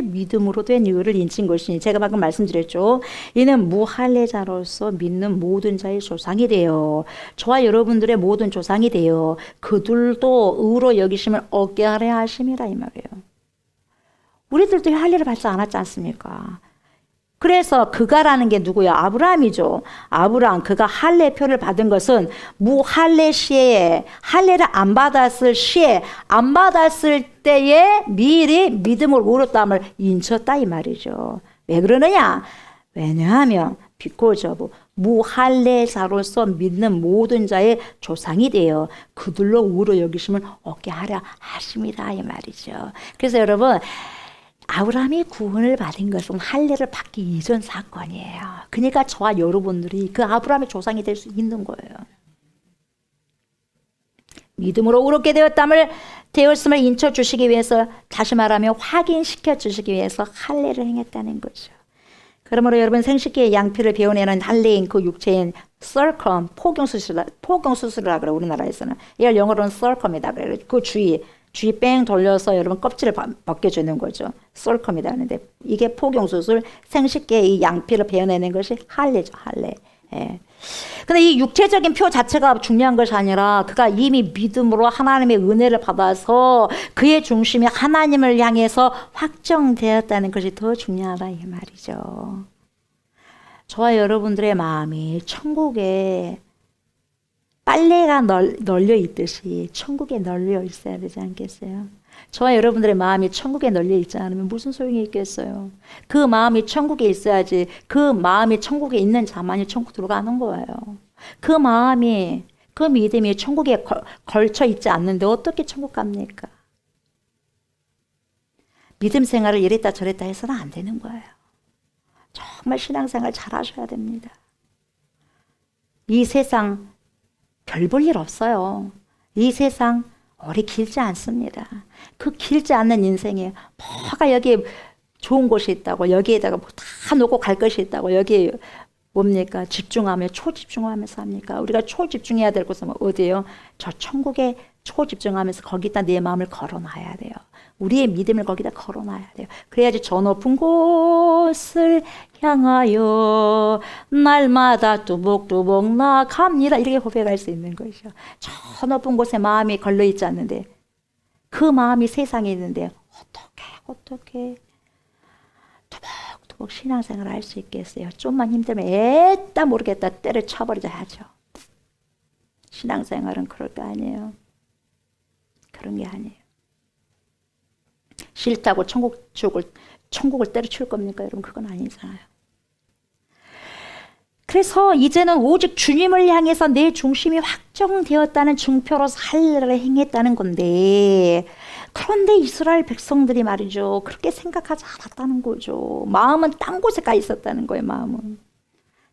믿음으로 된 의를 인친 것이니, 제가 방금 말씀드렸죠. 이는 무할례자로서 믿는 모든 자의 조상이 되어 저와 여러분들의 모든 조상이 되어 그들도 의로 여기심을 얻게 하려 하심이라 이 말이에요. 우리들도 할례를 받지 않았지 않습니까? 그래서 그가라는 게 누구야? 아브라함이죠. 아브라함, 그가 할례표를 받은 것은 무할례 시에, 할례를 안 받았을 시에, 안 받았을 때에 미리 믿음으로 의롭다함을 인쳤다 이 말이죠. 왜 그러느냐? 왜냐하면 비꼬저부 무할례자로서 믿는 모든 자의 조상이 되어 그들로 의로 여기심을 얻게 하려 하심이다 이 말이죠. 그래서 여러분, 아브라함이 구원을 받은 것은 할례를 받기 이전 사건이에요. 그러니까 저와 여러분들이 그 아브라함의 조상이 될 수 있는 거예요. 믿음으로 의롭게 되었음을 인쳐주시기 위해서, 다시 말하면 확인시켜 주시기 위해서 할례를 행했다는 거죠. 그러므로 여러분, 생식기의 양피를 베어내는 할례인 그 육체인 썰컴, 포경수술이라 그래 우리나라에서는. 이걸 영어로는 썰컴이다 그래. 그 주위 뺑 돌려서 여러분 껍질을 벗겨주는 거죠. 썰컴이다 하는데, 이게 포경수술, 생식기의 이 양피를 베어내는 것이 할례죠. 할례. 예. 근데 이 육체적인 표 자체가 중요한 것이 아니라 그가 이미 믿음으로 하나님의 은혜를 받아서 그의 중심이 하나님을 향해서 확정되었다는 것이 더 중요하다 이 말이죠. 저와 여러분들의 마음이 천국에 빨래가 널려 있듯이 천국에 널려 있어야 되지 않겠어요? 저와 여러분들의 마음이 천국에 널려 있지 않으면 무슨 소용이 있겠어요? 그 마음이 천국에 있어야지. 그 마음이 천국에 있는 자만이 천국 들어가는 거예요. 그 마음이, 그 믿음이 천국에 걸쳐 있지 않는데 어떻게 천국 갑니까? 믿음 생활을 이랬다 저랬다 해서는 안 되는 거예요. 정말 신앙생활 잘 하셔야 됩니다. 이 세상 별 볼 일 없어요. 이 세상 오래 길지 않습니다. 그 길지 않는 인생에 뭐가 여기에 좋은 곳이 있다고, 여기에다가 다 놓고 갈 것이 있다고, 여기에 뭡니까? 집중하며 초집중하면서 합니까? 우리가 초집중해야 될 곳은 어디예요? 저 천국에 초집중하면서 거기다 내 마음을 걸어놔야 돼요. 우리의 믿음을 거기다 걸어놔야 돼요. 그래야지 저 높은 곳을 향하여 날마다 뚜벅뚜벅 나갑니다. 이렇게 고백할 수 있는 것이죠. 저 높은 곳에 마음이 걸려있지 않는데, 그 마음이 세상에 있는데 어떻게 뚜벅뚜벅 신앙생활을 할 수 있겠어요? 좀만 힘들면 에따 모르겠다 때를 쳐버리자 하죠. 신앙생활은 그럴 거 아니에요. 그런 게 아니에요. 싫다고 천국을 때려칠 겁니까? 여러분, 그건 아니잖아요. 그래서 이제는 오직 주님을 향해서 내 중심이 확정되었다는 증표로서 할례를 행했다는 건데, 그런데 이스라엘 백성들이 말이죠, 그렇게 생각하지 않았다는 거죠. 마음은 딴 곳에 가 있었다는 거예요. 마음은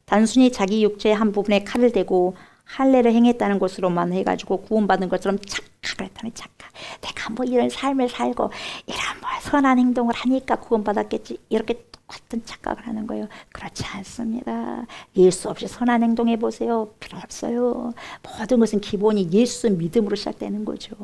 단순히 자기 육체의 한 부분에 칼을 대고 할례를 행했다는 것으로만 해가지고 구원받은 것처럼 착각을 했다는 착각. 내가 뭐 이런 삶을 살고 이런 뭐 선한 행동을 하니까 구원받았겠지, 이렇게 똑같은 착각을 하는 거예요. 그렇지 않습니다. 예수 없이 선한 행동해 보세요. 필요 없어요. 모든 것은 기본이 예수 믿음으로 시작되는 거죠.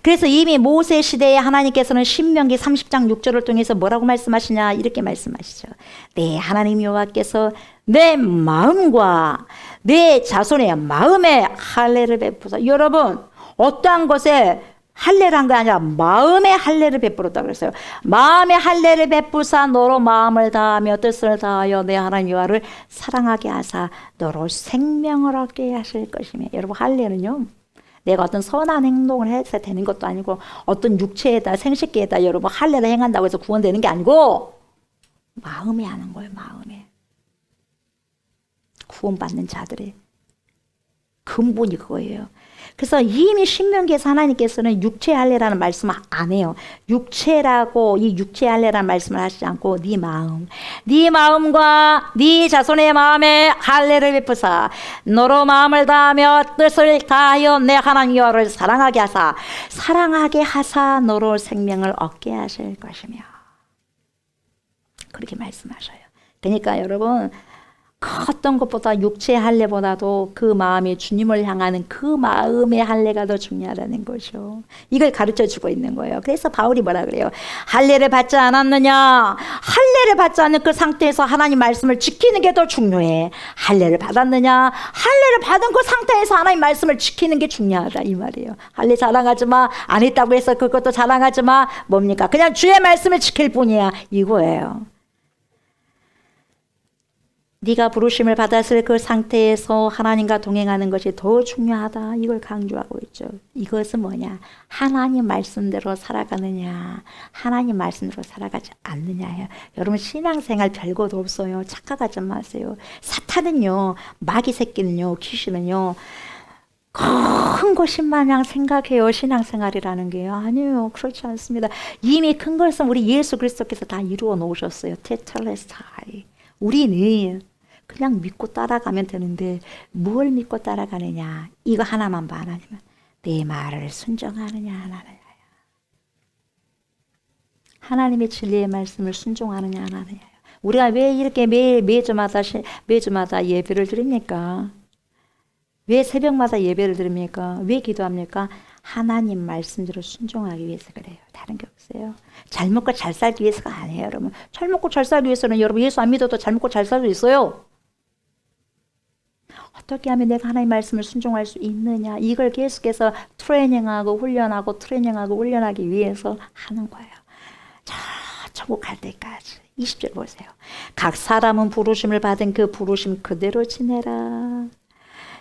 그래서 이미 모세 시대에 하나님께서는 신명기 30장 6절을 통해서 뭐라고 말씀하시냐, 이렇게 말씀하시죠. 네, 하나님 여호와께서 내 마음과 내 자손의 마음에 할례를 베푸사. 여러분, 어떠한 것에 할례를 한 게 아니라 마음의 할례를 베풀었다 그랬어요. 마음의 할례를 베푸사 너로 마음을 다하며 뜻을 다하여 내 하나님 여호와를 사랑하게 하사 너로 생명을 얻게 하실 것이며. 여러분, 할례는요, 내가 어떤 선한 행동을 해서 되는 것도 아니고, 어떤 육체에다 생식기에다 여러분 할례를 행한다고 해서 구원되는 게 아니고, 마음에 하는 거예요. 마음에. 구원받는 자들의 근본이 그거예요. 그래서 이미 신명기에서 하나님께서는 육체 할례라는 말씀을 안 해요. 육체라고, 이 육체 할례라는 말씀을 하시지 않고 네 마음, 네 마음과 네 자손의 마음에 할례를 베푸사 너로 마음을 다하며 뜻을 다하여 내 하나님 여호와를 사랑하게 하사 너로 생명을 얻게 하실 것이며. 그렇게 말씀하셔요. 그러니까 여러분, 어떤 것보다 육체의 할례보다도 그 마음이 주님을 향하는 그 마음의 할례가 더 중요하다는 거죠. 이걸 가르쳐 주고 있는 거예요. 그래서 바울이 뭐라 그래요? 할례를 받지 않았느냐? 할례를 받지 않는 그 상태에서 하나님 말씀을 지키는 게 더 중요해. 할례를 받았느냐? 할례를 받은 그 상태에서 하나님 말씀을 지키는 게 중요하다, 이 말이에요. 할례 자랑하지 마. 안 했다고 해서 그것도 자랑하지 마. 뭡니까? 그냥 주의 말씀을 지킬 뿐이야, 이거예요. 네가 부르심을 받았을 그 상태에서 하나님과 동행하는 것이 더 중요하다, 이걸 강조하고 있죠. 이것은 뭐냐? 하나님 말씀대로 살아가느냐, 하나님 말씀대로 살아가지 않느냐예요. 여러분, 신앙생활 별것도 없어요. 착각하지 마세요. 사탄은요, 마귀 새끼는요, 귀신은요, 큰 것인 마냥 생각해요. 신앙생활이라는 게요. 아니에요. 그렇지 않습니다. 이미 큰 것은 우리 예수 그리스도께서 다 이루어 놓으셨어요. 테텔레스타이. 우리는 그냥 믿고 따라가면 되는데 뭘 믿고 따라가느냐, 이거 하나만 봐. 하나님은 내 말을 순종하느냐 안 하느냐, 하나님의 진리의 말씀을 순종하느냐 안 하느냐. 우리가 왜 이렇게 매주마다 예배를 드립니까? 왜 새벽마다 예배를 드립니까? 왜 기도합니까? 하나님 말씀대로 순종하기 위해서 그래요. 다른 게 없어요. 잘 먹고 잘 살기 위해서가 아니에요, 여러분. 잘 먹고 잘 살기 위해서는 여러분 예수 안 믿어도 잘 먹고 잘 살 수 있어요. 어떻게 하면 내가 하나님의 말씀을 순종할 수 있느냐, 이걸 계속해서 트레이닝하고 훈련하기 위해서 하는 거예요. 저 천국 갈 때까지. 20절 보세요. 각 사람은 부르심을 받은 그 부르심 그대로 지내라.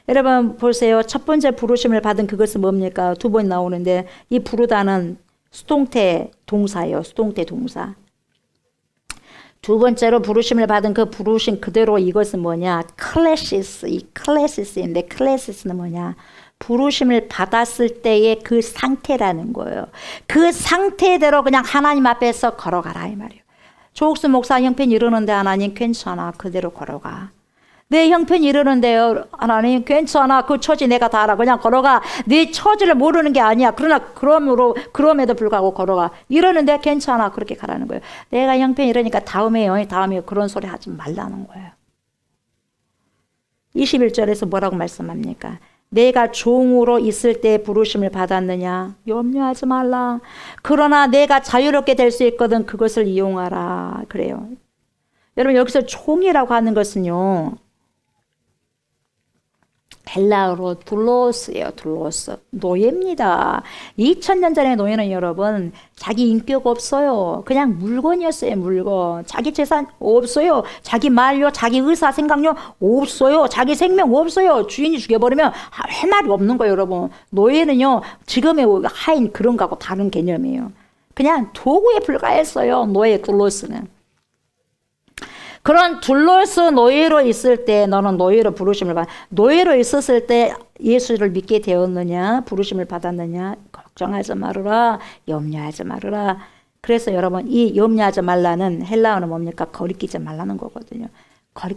여러분 보세요. 첫 번째 부르심을 받은 그것은 뭡니까? 두 번 나오는데, 이 부르다는 수동태 동사예요. 수동태 동사. 두 번째로 부르심을 받은 그 부르심 그대로, 이것은 뭐냐? 클래시스. 이 클래시스인데, 클래시스는 뭐냐? 부르심을 받았을 때의 그 상태라는 거예요. 그 상태대로 그냥 하나님 앞에서 걸어가라, 이 말이에요. 조옥수 목사 형편이 이러는데 하나님 괜찮아, 그대로 걸어가. 내 형편이 이러는데요. 하나님 괜찮아. 그 처지 내가 다 알아. 그냥 걸어가. 네 처지를 모르는 게 아니야. 그러나 그럼에도 불구하고 걸어가. 이러는데 괜찮아. 그렇게 가라는 거예요. 내가 형편이 이러니까 다음에 그런 소리 하지 말라는 거예요. 21절에서 뭐라고 말씀합니까? 내가 종으로 있을 때 부르심을 받았느냐? 염려하지 말라. 그러나 내가 자유롭게 될 수 있거든 그것을 이용하라. 그래요. 여러분 여기서 종이라고 하는 것은요. 헬라어로 둘로스예요. 둘로스. 노예입니다. 2000년 전의 노예는 여러분 자기 인격 없어요. 그냥 물건이었어요. 물건. 자기 재산 없어요. 자기 말요, 자기 의사 생각요 없어요. 자기 생명 없어요. 주인이 죽여버리면 할 말이 없는 거예요. 여러분. 노예는요. 지금의 하인 그런 거하고 다른 개념이에요. 그냥 도구에 불과했어요. 노예 둘로스는. 그런 둘로스 노예로 있을 때 너는 노예로 부르심을 받. 노예로 있었을 때 예수를 믿게 되었느냐, 부르심을 받았느냐, 걱정하지 말으라, 염려하지 말으라. 그래서 여러분 이 염려하지 말라는 헬라어는 뭡니까? 거리끼지 말라는 거거든요.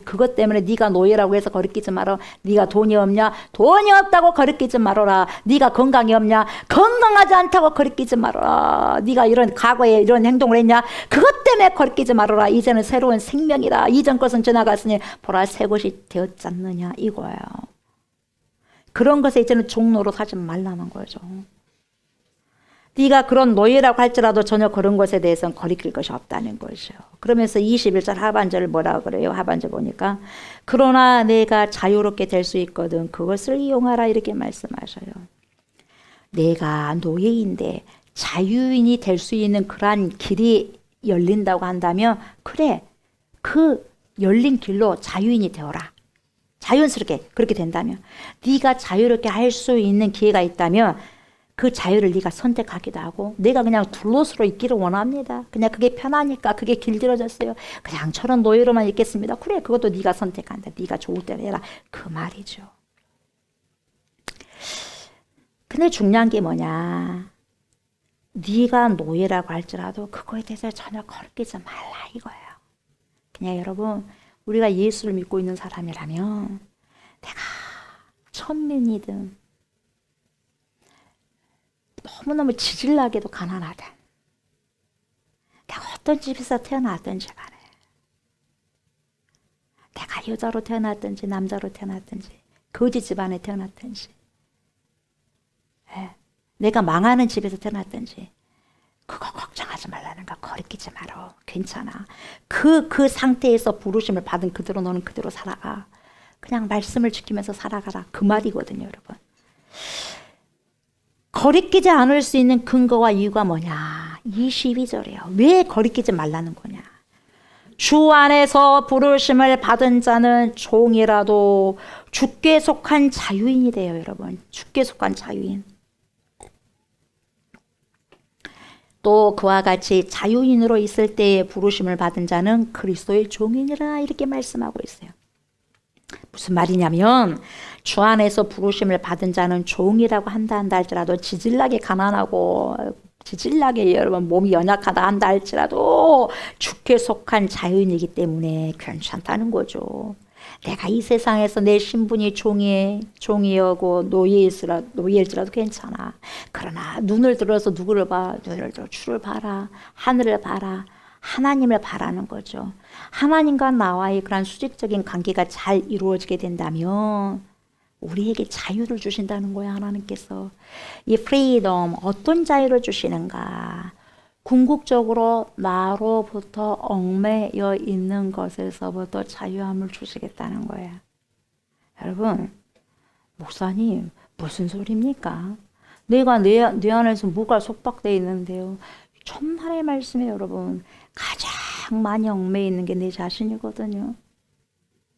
그것 때문에 네가 노예라고 해서 거리끼지 말어. 네가 돈이 없냐? 돈이 없다고 거리끼지 말어라. 네가 건강이 없냐? 건강하지 않다고 거리끼지 말어라. 네가 이런 과거에 이런 행동을 했냐? 그것 때문에 거리끼지 말어라. 이제는 새로운 생명이다. 이전 것은 지나갔으니 보라 새 것이 되었지 않느냐 이거예요. 그런 것에 이제는 종노릇 하지 말라는 거죠. 네가 그런 노예라고 할지라도 전혀 그런 것에 대해서는 거리낄 것이 없다는 거죠. 그러면서 21절 하반절을 뭐라고 그래요? 하반절 보니까 그러나 내가 자유롭게 될 수 있거든 그것을 이용하라 이렇게 말씀하셔요. 내가 노예인데 자유인이 될 수 있는 그러한 길이 열린다고 한다면 그래 그 열린 길로 자유인이 되어라. 자연스럽게 그렇게 된다면 네가 자유롭게 할 수 있는 기회가 있다면 그 자유를 네가 선택하기도 하고 내가 그냥 둘로스로 있기를 원합니다. 그냥 그게 편하니까 그게 길들어졌어요. 그냥 저런 노예로만 있겠습니다. 그래 그것도 네가 선택한다. 네가 좋을 대로 해라. 그 말이죠. 근데 중요한 게 뭐냐. 네가 노예라고 할지라도 그거에 대해서 전혀 거리끼지 말라 이거예요. 그냥 여러분 우리가 예수를 믿고 있는 사람이라면 내가 천민이든 너무너무 지질나게도 가난하다. 내가 어떤 집에서 태어났든지 간에 내가 여자로 태어났든지 남자로 태어났든지 거지 집안에 태어났든지 내가 망하는 집에서 태어났든지 그거 걱정하지 말라는 거. 거리끼지 말어. 괜찮아. 그 상태에서 부르심을 받은 그대로 너는 그대로 살아가. 그냥 말씀을 지키면서 살아가라. 그 말이거든요, 여러분. 거리끼지 않을 수 있는 근거와 이유가 뭐냐? 22절이에요. 왜 거리끼지 말라는 거냐? 주 안에서 부르심을 받은 자는 종이라도 주께 속한 자유인이 돼요, 여러분. 주께 속한 자유인. 또 그와 같이 자유인으로 있을 때에 부르심을 받은 자는 그리스도의 종이니라 이렇게 말씀하고 있어요. 무슨 말이냐면 주 안에서 부르심을 받은 자는 종이라고 한다 할지라도 지질나게 가난하고 지질나게 여러분 몸이 연약하다 한다 할지라도 주께 속한 자유인이기 때문에 괜찮다는 거죠. 내가 이 세상에서 내 신분이 종이여고 노예일지라도 괜찮아. 그러나 눈을 들어서 누구를 봐? 눈을 들어 주를 봐라. 하늘을 봐라. 하나님을 바라는 거죠. 하나님과 나와의 그런 수직적인 관계가 잘 이루어지게 된다면 우리에게 자유를 주신다는 거야, 하나님께서. 이 프리덤, 어떤 자유를 주시는가? 궁극적으로 나로부터 얽매여 있는 것에서부터 자유함을 주시겠다는 거야. 여러분, 목사님, 무슨 소리입니까? 내가 내 안에서 뭐가 속박되어 있는데요. 천만의 말씀에 여러분, 가장 많이 얽매여 있는 게 내 자신이거든요.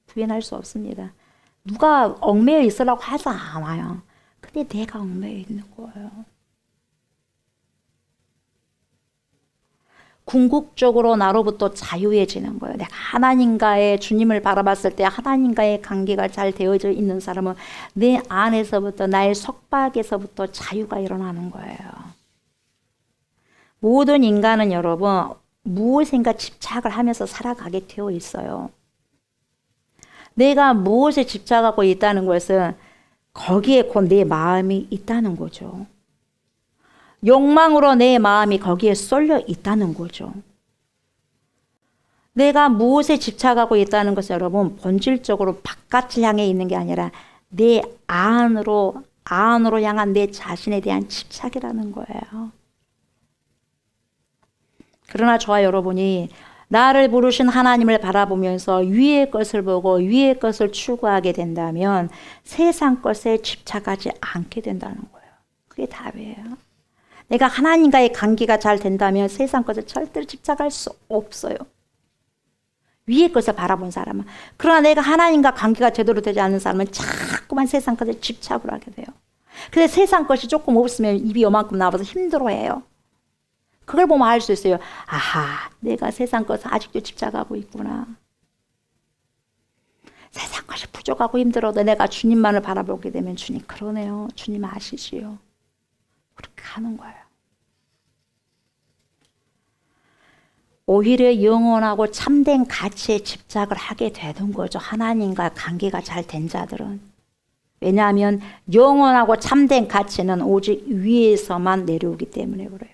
부인할 수 없습니다. 누가 얽매여 있으라고 하지 않아요. 근데 내가 얽매여 있는 거예요. 궁극적으로 나로부터 자유해지는 거예요. 내가 하나님과의 주님을 바라봤을 때 하나님과의 관계가 잘 되어져 있는 사람은 내 안에서부터 나의 속박에서부터 자유가 일어나는 거예요. 모든 인간은 여러분 무엇인가 집착을 하면서 살아가게 되어 있어요. 내가 무엇에 집착하고 있다는 것은 거기에 곧 내 마음이 있다는 거죠. 욕망으로 내 마음이 거기에 쏠려 있다는 거죠. 내가 무엇에 집착하고 있다는 것은 여러분 본질적으로 바깥을 향해 있는 게 아니라 내 안으로 향한 내 자신에 대한 집착이라는 거예요. 그러나 저와 여러분이 나를 부르신 하나님을 바라보면서 위의 것을 보고 위의 것을 추구하게 된다면 세상 것에 집착하지 않게 된다는 거예요. 그게 답이에요. 내가 하나님과의 관계가 잘 된다면 세상 것에 절대로 집착할 수 없어요. 위의 것을 바라본 사람은. 그러나 내가 하나님과 관계가 제대로 되지 않는 사람은 자꾸만 세상 것에 집착을 하게 돼요. 근데 세상 것이 조금 없으면 입이 요만큼 나와서 힘들어해요. 그걸 보면 알 수 있어요. 아하, 내가 세상 것에 아직도 집착하고 있구나. 세상 것이 부족하고 힘들어도 내가 주님만을 바라보게 되면 주님 그러네요. 주님 아시지요. 그렇게 하는 거예요. 오히려 영원하고 참된 가치에 집착을 하게 되는 거죠. 하나님과 관계가 잘 된 자들은. 왜냐하면 영원하고 참된 가치는 오직 위에서만 내려오기 때문에 그래요.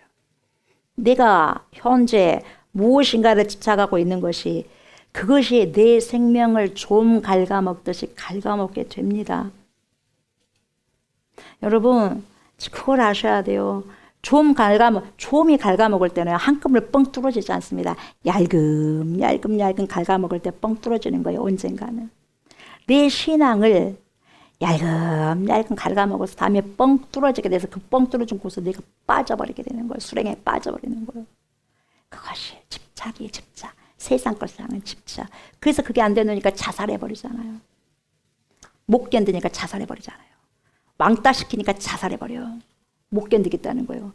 내가 현재 무엇인가를 집착하고 있는 것이 그것이 내 생명을 좀 갉아먹듯이 갉아먹게 됩니다. 여러분 그걸 아셔야 돼요. 좀이 갉아먹을 때는 한꺼번에 뻥 뚫어지지 않습니다. 얇금 갉아먹을 때 뻥 뚫어지는 거예요. 언젠가는. 내 신앙을 얇금 갉아먹어서 다음에 뻥 뚫어지게 돼서 그 뻥 뚫어진 곳에서 내가 빠져버리게 되는 거예요. 수렁에 빠져버리는 거예요. 그것이 집착이 집착. 세상 것을 향한 집착. 그래서 그게 안 되니까 자살해버리잖아요. 못 견디니까 자살해버리잖아요. 왕따 시키니까 자살해버려요. 못 견디겠다는 거예요.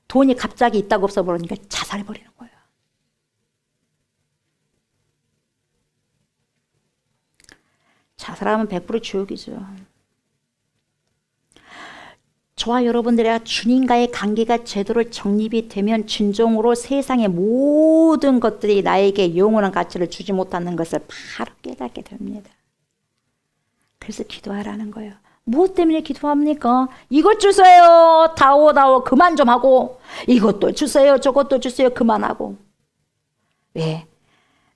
돈이 갑자기 있다고 없어버리니까 자살해버리는 거예요. 자살하면 100% 지옥이죠. 저와 여러분들의 주님과의 관계가 제대로 정립이 되면 진정으로 세상의 모든 것들이 나에게 영원한 가치를 주지 못하는 것을 바로 깨닫게 됩니다. 그래서 기도하라는 거예요. 무엇 때문에 기도합니까? 이것 주세요. 다오 그만 좀 하고 이것도 주세요. 저것도 주세요. 그만하고. 왜?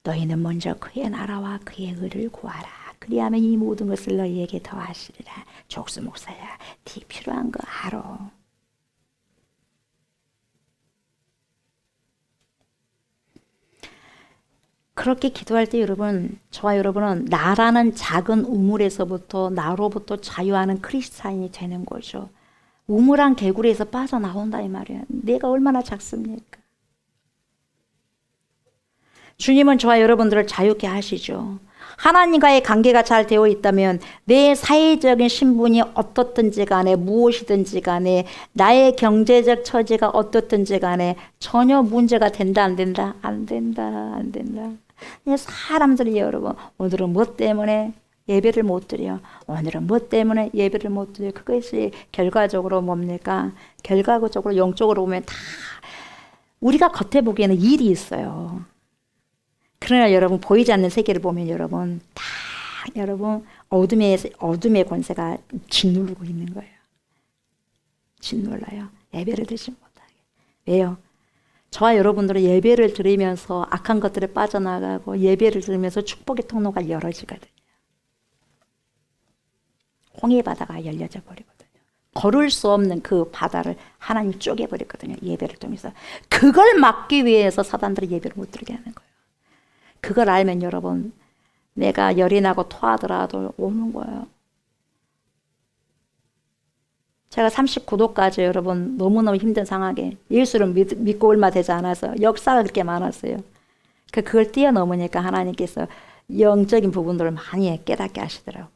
너희는 먼저 그의 나라와 그의 의를 구하라. 그리하면 이 모든 것을 너희에게 더하시리라. 족수 목사야, 네 필요한 거 알아. 그렇게 기도할 때 여러분, 저와 여러분은 나라는 작은 우물에서부터 나로부터 자유하는 크리스찬이 되는 거죠. 우물한 개구리에서 빠져나온다 이 말이에요. 내가 얼마나 작습니까? 주님은 저와 여러분들을 자유케 하시죠. 하나님과의 관계가 잘 되어 있다면 내 사회적인 신분이 어떻든지 간에 무엇이든지 간에 나의 경제적 처지가 어떻든지 간에 전혀 문제가 된다 안 된다? 안 된다. 사람들이 여러분 오늘은 뭐 때문에 예배를 못 드려. 오늘은 뭐 때문에 예배를 못 드려. 그것이 결과적으로 뭡니까? 결과적으로 영적으로 보면 다 우리가 겉에 보기에는 일이 있어요. 그러나 여러분 보이지 않는 세계를 보면 여러분 다 여러분 어둠의 권세가 짓누르고 있는 거예요. 짓눌러요. 예배를 드리지 못하게. 왜요? 저와 여러분들은 예배를 드리면서 악한 것들에 빠져나가고 예배를 드리면서 축복의 통로가 열어지거든요. 홍해 바다가 열려져 버리거든요. 걸을 수 없는 그 바다를 하나님 쪼개버리거든요. 예배를 통해서. 그걸 막기 위해서 사단들이 예배를 못 드리게 하는 거예요. 그걸 알면 여러분 내가 열이 나고 토하더라도 오는 거예요. 제가 39도까지 여러분 너무너무 힘든 상황에 예수를 믿고 얼마 되지 않아서 역사가 그렇게 많았어요. 그걸 뛰어넘으니까 하나님께서 영적인 부분들을 많이 깨닫게 하시더라고요.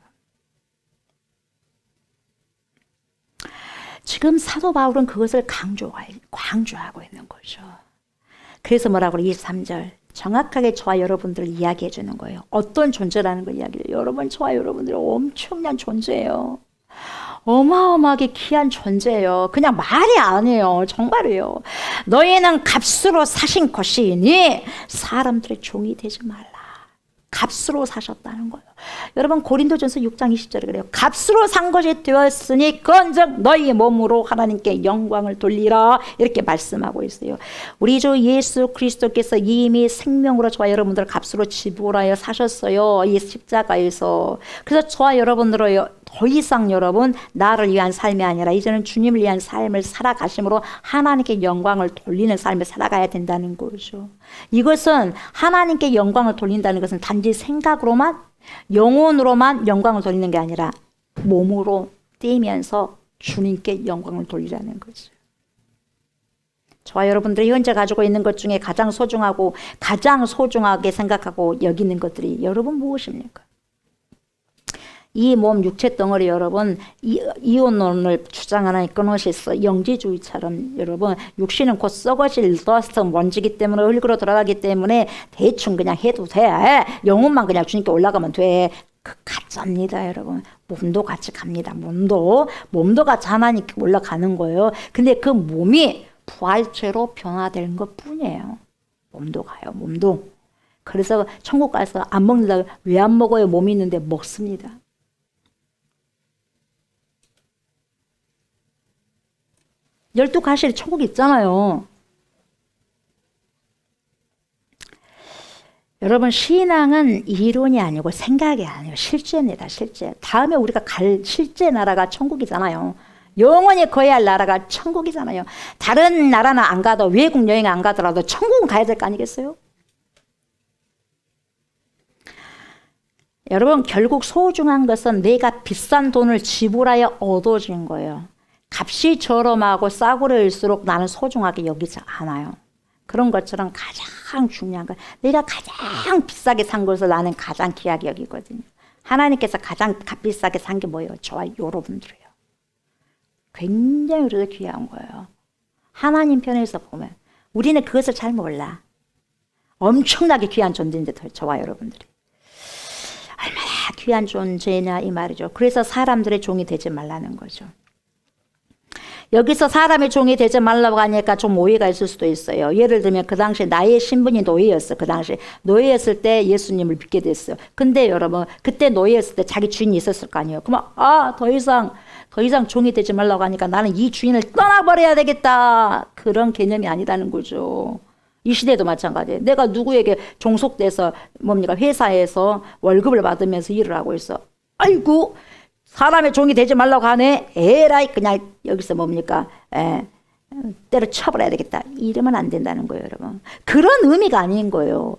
지금 사도 바울은 그것을 강조하고 있는 거죠. 그래서 뭐라고 23절 정확하게 저와 여러분들을 이야기해 주는 거예요. 어떤 존재라는 걸 이야기해요. 여러분 저와 여러분들이 엄청난 존재예요. 어마어마하게 귀한 존재예요. 그냥 말이 아니에요. 정말이에요. 너희는 값으로 사신 것이니 사람들의 종이 되지 말라. 값으로 사셨다는 거예요. 여러분 고린도전서 6장 20절에 그래요. 값으로 산 것이 되었으니 그런즉 너희 몸으로 하나님께 영광을 돌리라 이렇게 말씀하고 있어요. 우리 주 예수 그리스도께서 이미 생명으로 저와 여러분들을 값으로 지불하여 사셨어요. 이 십자가에서. 그래서 저와 여러분들을 더 이상 여러분 나를 위한 삶이 아니라 이제는 주님을 위한 삶을 살아가심으로 하나님께 영광을 돌리는 삶을 살아가야 된다는 거죠. 이것은 하나님께 영광을 돌린다는 것은 단지 생각으로만 영혼으로만 영광을 돌리는 게 아니라 몸으로 뛰면서 주님께 영광을 돌리라는 거죠. 저와 여러분들이 현재 가지고 있는 것 중에 가장 소중하고 가장 소중하게 생각하고 여기는 것들이 여러분 무엇입니까? 이 몸 육체 덩어리 여러분 이혼론을 주장하는 그것이 있어. 영지주의처럼 여러분 육신은 곧 썩어질 더스트 먼지기 때문에 흙으로 들어가기 때문에 대충 그냥 해도 돼. 영혼만 그냥 주님께 올라가면 돼. 그 가짜입니다 여러분. 몸도 같이 갑니다. 몸도 같이 하나님께 올라가는 거예요. 근데 그 몸이 부활체로 변화되는 것 뿐이에요. 몸도 가요. 몸도. 그래서 천국 가서 안 먹는다고 왜 안 먹어요? 몸이 있는데 먹습니다. 12가시에 천국이 있잖아요. 여러분 신앙은 이론이 아니고 생각이 아니에요. 실제입니다. 실제. 다음에 우리가 갈 실제 나라가 천국이잖아요. 영원히 거해야 할 나라가 천국이잖아요. 다른 나라는 안 가도 외국 여행 안 가더라도 천국은 가야 될 거 아니겠어요? 여러분 결국 소중한 것은 내가 비싼 돈을 지불하여 얻어진 거예요. 값이 저렴하고 싸구려일수록 나는 소중하게 여기지 않아요. 그런 것처럼 가장 중요한 건 내가 가장 비싸게 산 것을 나는 가장 귀하게 여기거든요. 하나님께서 가장 값비싸게 산 게 뭐예요? 저와 여러분들이에요. 굉장히 그래서 귀한 거예요. 하나님 편에서 보면 우리는 그것을 잘 몰라. 엄청나게 귀한 존재인데 저와 여러분들이. 얼마나 귀한 존재냐 이 말이죠. 그래서 사람들의 종이 되지 말라는 거죠. 여기서 사람의 종이 되지 말라고 하니까 좀 오해가 있을 수도 있어요. 예를 들면 그 당시 나의 신분이 노예였어. 그 당시 노예였을 때 예수님을 믿게 됐어요. 근데 여러분 그때 노예였을 때 자기 주인이 있었을 거 아니에요. 그러면 더 이상 종이 되지 말라고 하니까 나는 이 주인을 떠나버려야 되겠다. 그런 개념이 아니라는 거죠. 이 시대도 마찬가지예요. 내가 누구에게 종속돼서 회사에서 월급을 받으면서 일을 하고 있어. 아이고 사람의 종이 되지 말라고 하네. 에라이 그냥 여기서 때려쳐버려야 되겠다. 이러면 안 된다는 거예요 여러분. 그런 의미가 아닌 거예요.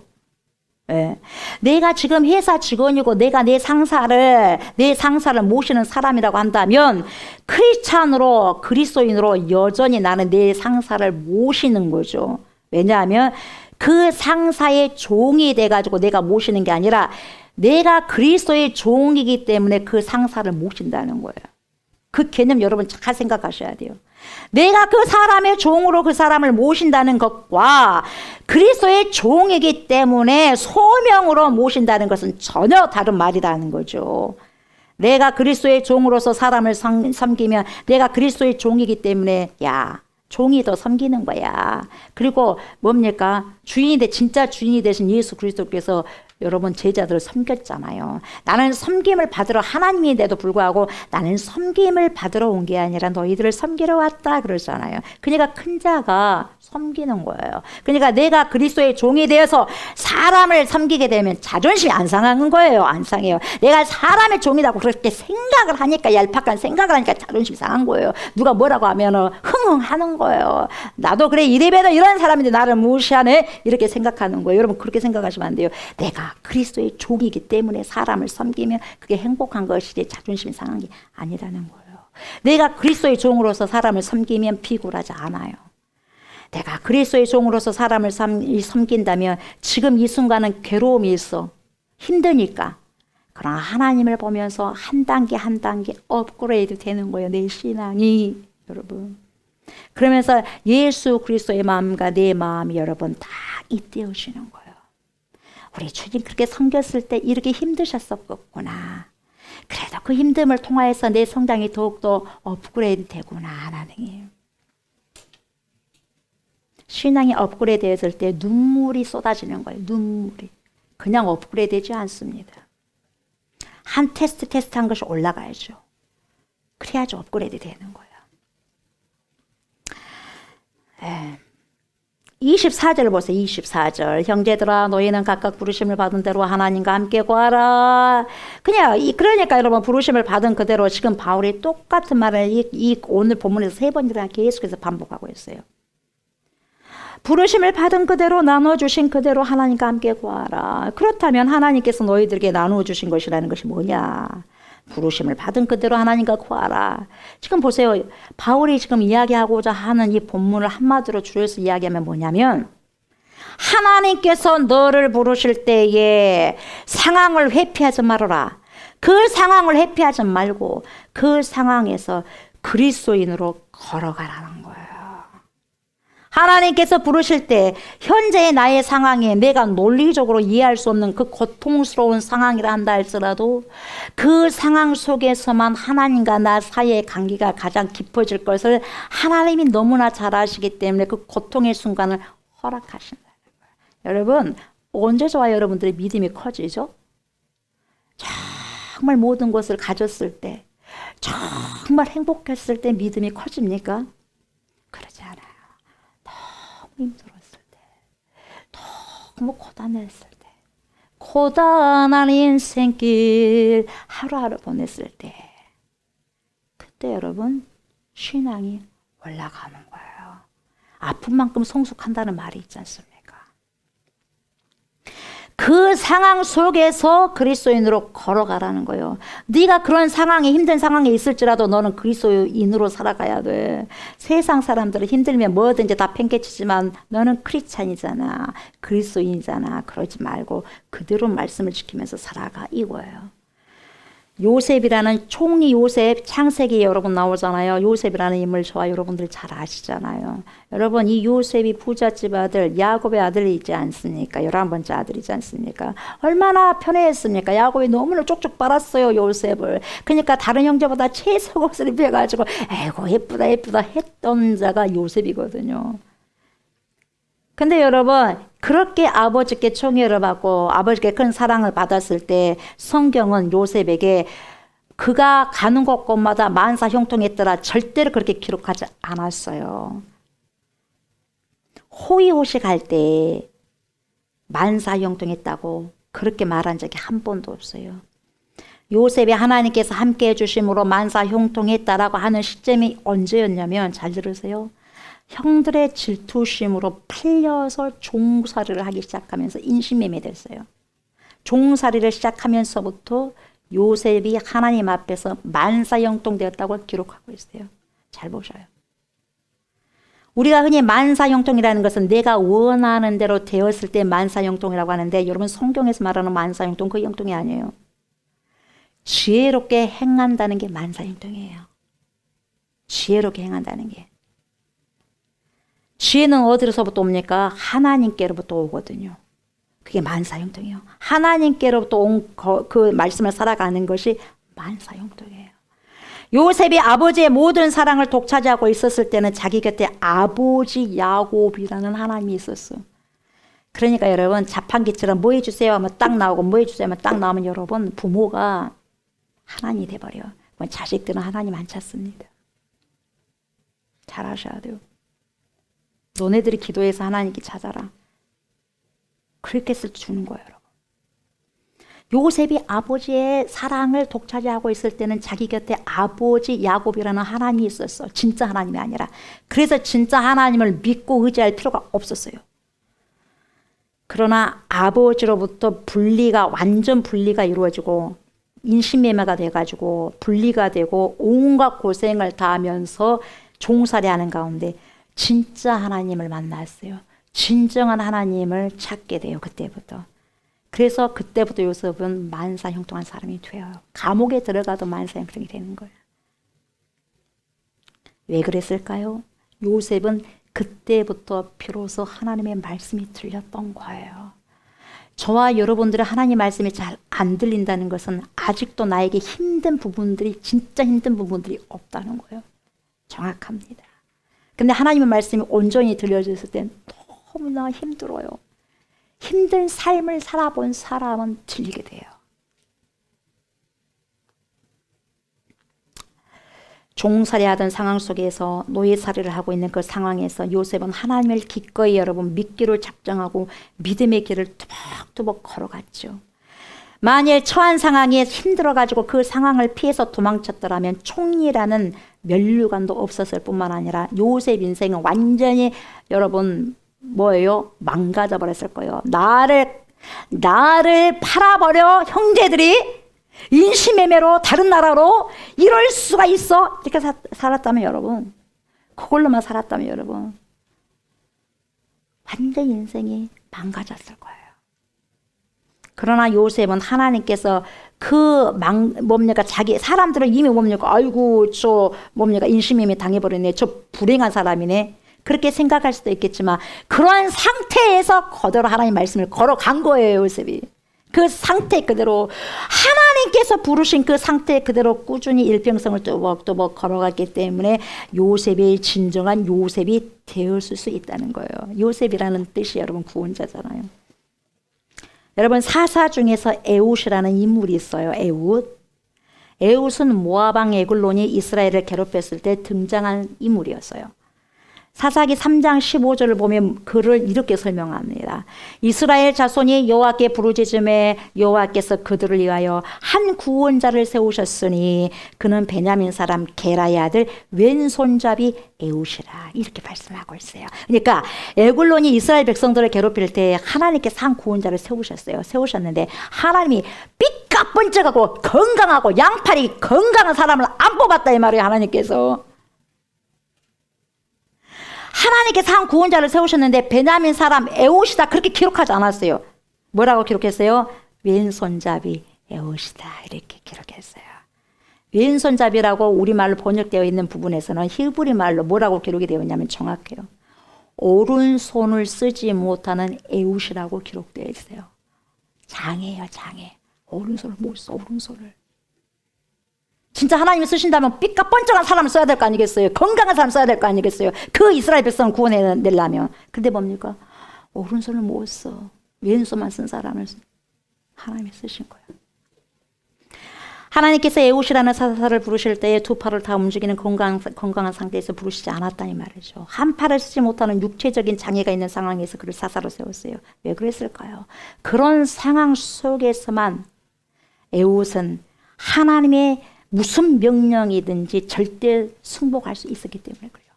내가 지금 회사 직원이고 내가 내 상사를 모시는 사람이라고 한다면 크리스찬으로 그리스도인으로 여전히 나는 내 상사를 모시는 거죠. 왜냐하면 그 상사의 종이 돼가지고 내가 모시는 게 아니라 내가 그리스도의 종이기 때문에 그 상사를 모신다는 거예요. 그 개념 여러분 잘 생각하셔야 돼요. 내가 그 사람의 종으로 그 사람을 모신다는 것과 그리스도의 종이기 때문에 소명으로 모신다는 것은 전혀 다른 말이라는 거죠. 내가 그리스도의 종으로서 사람을 섬기면 내가 그리스도의 종이기 때문에 종이 더 섬기는 거야. 그리고 진짜 주인이 되신 예수 그리스도께서 여러분 제자들을 섬겼잖아요. 나는 섬김을 받으러 하나님인데도 불구하고 나는 섬김을 받으러 온 게 아니라 너희들을 섬기러 왔다 그러잖아요. 그러니까 큰 자가 섬기는 거예요. 그러니까 내가 그리스도의 종이 되어서 사람을 섬기게 되면 자존심이 안 상하는 거예요. 안 상해요. 내가 사람의 종이라고 그렇게 생각을 하니까 얄팍한 생각을 하니까 자존심이 상한 거예요. 누가 뭐라고 하면 흥흥하는 거예요. 나도 그래 이래봬도 이런 사람인데 나를 무시하네 이렇게 생각하는 거예요. 여러분 그렇게 생각하시면 안 돼요. 내가 그리스도의 종이기 때문에 사람을 섬기면 그게 행복한 것이지 자존심이 상한 게 아니라는 거예요. 내가 그리스도의 종으로서 사람을 섬기면 비굴하지 않아요. 내가 그리스도의 종으로서 사람을 섬긴다면 지금 이 순간은 괴로움이 있어. 힘드니까. 그러나 하나님을 보면서 한 단계 한 단계 업그레이드 되는 거예요. 내 신앙이 여러분. 그러면서 예수 그리스도의 마음과 내 마음이 여러분 다 잇대어지는 거예요. 우리 주님 그렇게 섬겼을 때 이렇게 힘드셨었구나. 그래도 그 힘듦을 통하여서 내 성장이 더욱더 업그레이드 되구나 하나님. 신앙이 업그레이드 됐을 때 눈물이 쏟아지는 거예요. 눈물이. 그냥 업그레이드 되지 않습니다. 한 테스트 한 것이 올라가야죠. 그래야지 업그레이드 되는 거예요. 24절 보세요. 24절. 형제들아 너희는 각각 부르심을 받은 대로 하나님과 함께 구하라. 그러니까 여러분 부르심을 받은 그대로 지금 바울이 똑같은 말을 오늘 본문에서 3번이나 계속해서 반복하고 있어요. 부르심을 받은 그대로 나눠주신 그대로 하나님과 함께 구하라. 그렇다면 하나님께서 너희들에게 나누어주신 것이라는 것이 뭐냐? 부르심을 받은 그대로 하나님과 구하라. 지금 보세요. 바울이 지금 이야기하고자 하는 이 본문을 한마디로 줄여서 이야기하면 뭐냐면 하나님께서 너를 부르실 때에 상황을 회피하지 말아라. 그 상황을 회피하지 말고 그 상황에서 그리스도인으로 걸어가라는 거예요. 하나님께서 부르실 때 현재의 나의 상황에 내가 논리적으로 이해할 수 없는 그 고통스러운 상황이라 한다 할지라도 그 상황 속에서만 하나님과 나 사이의 관계가 가장 깊어질 것을 하나님이 너무나 잘 아시기 때문에 그 고통의 순간을 허락하신다는 거예요. 여러분, 언제 저와 여러분들의 믿음이 커지죠? 정말 모든 것을 가졌을 때, 정말 행복했을 때 믿음이 커집니까? 그러지 않아요. 힘들었을 때, 너무 고단했을 때, 고단한 인생길 하루하루 보냈을 때, 그때 여러분 신앙이 올라가는 거예요. 아픈 만큼 성숙한다는 말이 있지 않습니까? 그 상황 속에서 그리스도인으로 걸어가라는 거예요. 네가 그런 상황에 힘든 상황에 있을지라도 너는 그리스도인으로 살아가야 돼. 세상 사람들은 힘들면 뭐든지 다 팽개치지만 너는 크리스찬이잖아. 그리스도인이잖아. 그러지 말고 그대로 말씀을 지키면서 살아가 이거예요. 요셉이라는 총리 요셉 창세기에 여러분 나오잖아요. 요셉이라는 인물 저와 여러분들 잘 아시잖아요. 여러분 이 요셉이 부잣집 아들 야곱의 아들이 있지 않습니까? 11번째 아들이지 않습니까? 얼마나 편애했습니까? 야곱이 너무나 쪽쪽 빨았어요 요셉을. 그러니까 다른 형제보다 채색 옷을 입혀가지고 에이고 예쁘다 했던 자가 요셉이거든요. 근데 여러분 그렇게 아버지께 총애를 받고 아버지께 큰 사랑을 받았을 때 성경은 요셉에게 그가 가는 곳곳마다 만사 형통했더라 절대로 그렇게 기록하지 않았어요. 호의호식 할 때 만사 형통했다고 그렇게 말한 적이 한 번도 없어요. 요셉이 하나님께서 함께 해주심으로 만사 형통했다라고 하는 시점이 언제였냐면 잘 들으세요. 형들의 질투심으로 팔려서 종살이를 하기 시작하면서 인신매매 됐어요. 종살이를 시작하면서부터 요셉이 하나님 앞에서 만사형통되었다고 기록하고 있어요. 잘 보셔요. 우리가 흔히 만사형통이라는 것은 내가 원하는 대로 되었을 때 만사형통이라고 하는데 여러분 성경에서 말하는 만사형통 그 형통이 아니에요. 지혜롭게 행한다는 게 만사형통이에요. 지혜롭게 행한다는 게. 지혜는 어디로서부터 옵니까? 하나님께로부터 오거든요. 그게 만사형통이에요. 하나님께로부터 온 그 말씀을 살아가는 것이 만사형통이에요. 요셉이 아버지의 모든 사랑을 독차지하고 있었을 때는 자기 곁에 아버지 야곱이라는 하나님이 있었어. 그러니까 여러분 자판기처럼 뭐 해주세요 하면 딱 나오고 뭐 해주세요 하면 딱 나오면 여러분 부모가 하나님이 돼버려. 자식들은 하나님 안 찾습니다. 잘 아셔야 돼요. 너네들이 기도해서 하나님께 찾아라. 그렇게 주는 거예요, 여러분. 요셉이 아버지의 사랑을 독차지하고 있을 때는 자기 곁에 아버지 야곱이라는 하나님이 있었어. 진짜 하나님이 아니라. 그래서 진짜 하나님을 믿고 의지할 필요가 없었어요. 그러나 아버지로부터 완전 분리가 이루어지고 인신매매가 돼가지고 분리가 되고 온갖 고생을 다 하면서 종살이하는 가운데 진짜 하나님을 만났어요. 진정한 하나님을 찾게 돼요. 그때부터. 그래서 그때부터 요셉은 만사형통한 사람이 돼요. 감옥에 들어가도 만사형통이 되는 거예요. 왜 그랬을까요? 요셉은 그때부터 비로소 하나님의 말씀이 들렸던 거예요. 저와 여러분들의 하나님 말씀이 잘 안 들린다는 것은 아직도 나에게 힘든 부분들이 진짜 힘든 부분들이 없다는 거예요. 정확합니다. 근데 하나님의 말씀이 온전히 들려졌을 땐 너무나 힘들어요. 힘든 삶을 살아본 사람은 틀리게 돼요. 종살이하던 상황 속에서 노예살이를 하고 있는 그 상황에서 요셉은 하나님을 기꺼이 여러분 믿기로 작정하고 믿음의 길을 투벅투벅 걸어갔죠. 만일 처한 상황에 힘들어가지고 그 상황을 피해서 도망쳤더라면 총리라는 면류관도 없었을 뿐만 아니라 요셉 인생은 완전히 여러분 뭐예요? 망가져 버렸을 거예요. 나를 팔아버려 형제들이 인신매매로 다른 나라로 이럴 수가 있어. 이렇게 살았다면 여러분, 그걸로만 살았다면 여러분 완전 인생이 망가졌을 거예요. 그러나 요셉은 하나님께서 뭡니까 자기 사람들은 이미 뭡니까 아이고 저 뭡니까 인신매매 당해버렸네, 저 불행한 사람이네, 그렇게 생각할 수도 있겠지만 그러한 상태에서 거대로 하나님 말씀을 걸어간 거예요. 요셉이 그 상태 그대로 하나님께서 부르신 그 상태 그대로 꾸준히 일평성을 또박또박 걸어갔기 때문에 요셉이 진정한 요셉이 되었을 수 있다는 거예요. 요셉이라는 뜻이 여러분 구원자잖아요. 여러분 사사 중에서 에훗이라는 인물이 있어요. 에훗은 모압 왕 에글론이 이스라엘을 괴롭혔을 때 등장한 인물이었어요. 사사기 3장 15절을 보면 그를 이렇게 설명합니다. 이스라엘 자손이 여호와께 부르짖음에 여호와께서 그들을 위하여 한 구원자를 세우셨으니 그는 베냐민 사람 게라의 아들 왼손잡이 에훗이라, 이렇게 말씀하고 있어요. 그러니까 에글론이 이스라엘 백성들을 괴롭힐 때 하나님께서 한 구원자를 세우셨는데 하나님이 삐까뻔쩍하고 건강하고 양팔이 건강한 사람을 안 뽑았다 이 말이에요. 하나님께서 한 구원자를 세우셨는데 베냐민 사람 에훗이다 그렇게 기록하지 않았어요. 뭐라고 기록했어요? 왼손잡이 에훗이다 이렇게 기록했어요. 왼손잡이라고 우리말로 번역되어 있는 부분에서는 히브리 말로 뭐라고 기록이 되어 있냐면 정확해요. 오른손을 쓰지 못하는 에훗이라고 기록되어 있어요. 장애예요, 장애. 오른손을 못 써, 오른손을. 진짜 하나님이 쓰신다면 삐까뻔쩍한 사람을 써야 될 거 아니겠어요? 건강한 사람 써야 될 거 아니겠어요? 그 이스라엘 백성을 구원해내려면. 근데 뭡니까? 오른손을 못 써. 왼손만 쓴 사람을 하나님이 쓰신 거예요. 하나님께서 에훗이라는 사사를 부르실 때에 두 팔을 다 움직이는 건강한 상태에서 부르시지 않았다니 말이죠. 한 팔을 쓰지 못하는 육체적인 장애가 있는 상황에서 그를 사사로 세웠어요. 왜 그랬을까요? 그런 상황 속에서만 에훗은 하나님의 무슨 명령이든지 절대 승복할 수 있었기 때문에 그래요.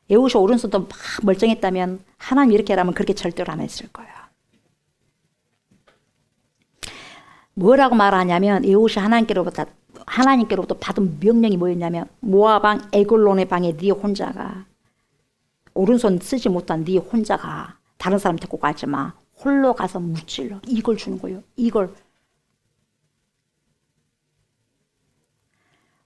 에훗이 오른손도 막 멀쩡했다면 하나님 이렇게 하라면 그렇게 절대로 안 했을 거예요. 뭐라고 말하냐면 에훗이 하나님께로부터 받은 명령이 뭐였냐면 모압 왕 에글론의 방에 네 혼자가 오른손 쓰지 못한 네 혼자가 다른 사람 데리고 가지 마. 홀로 가서 무찔러. 이걸 주는 거예요. 이걸.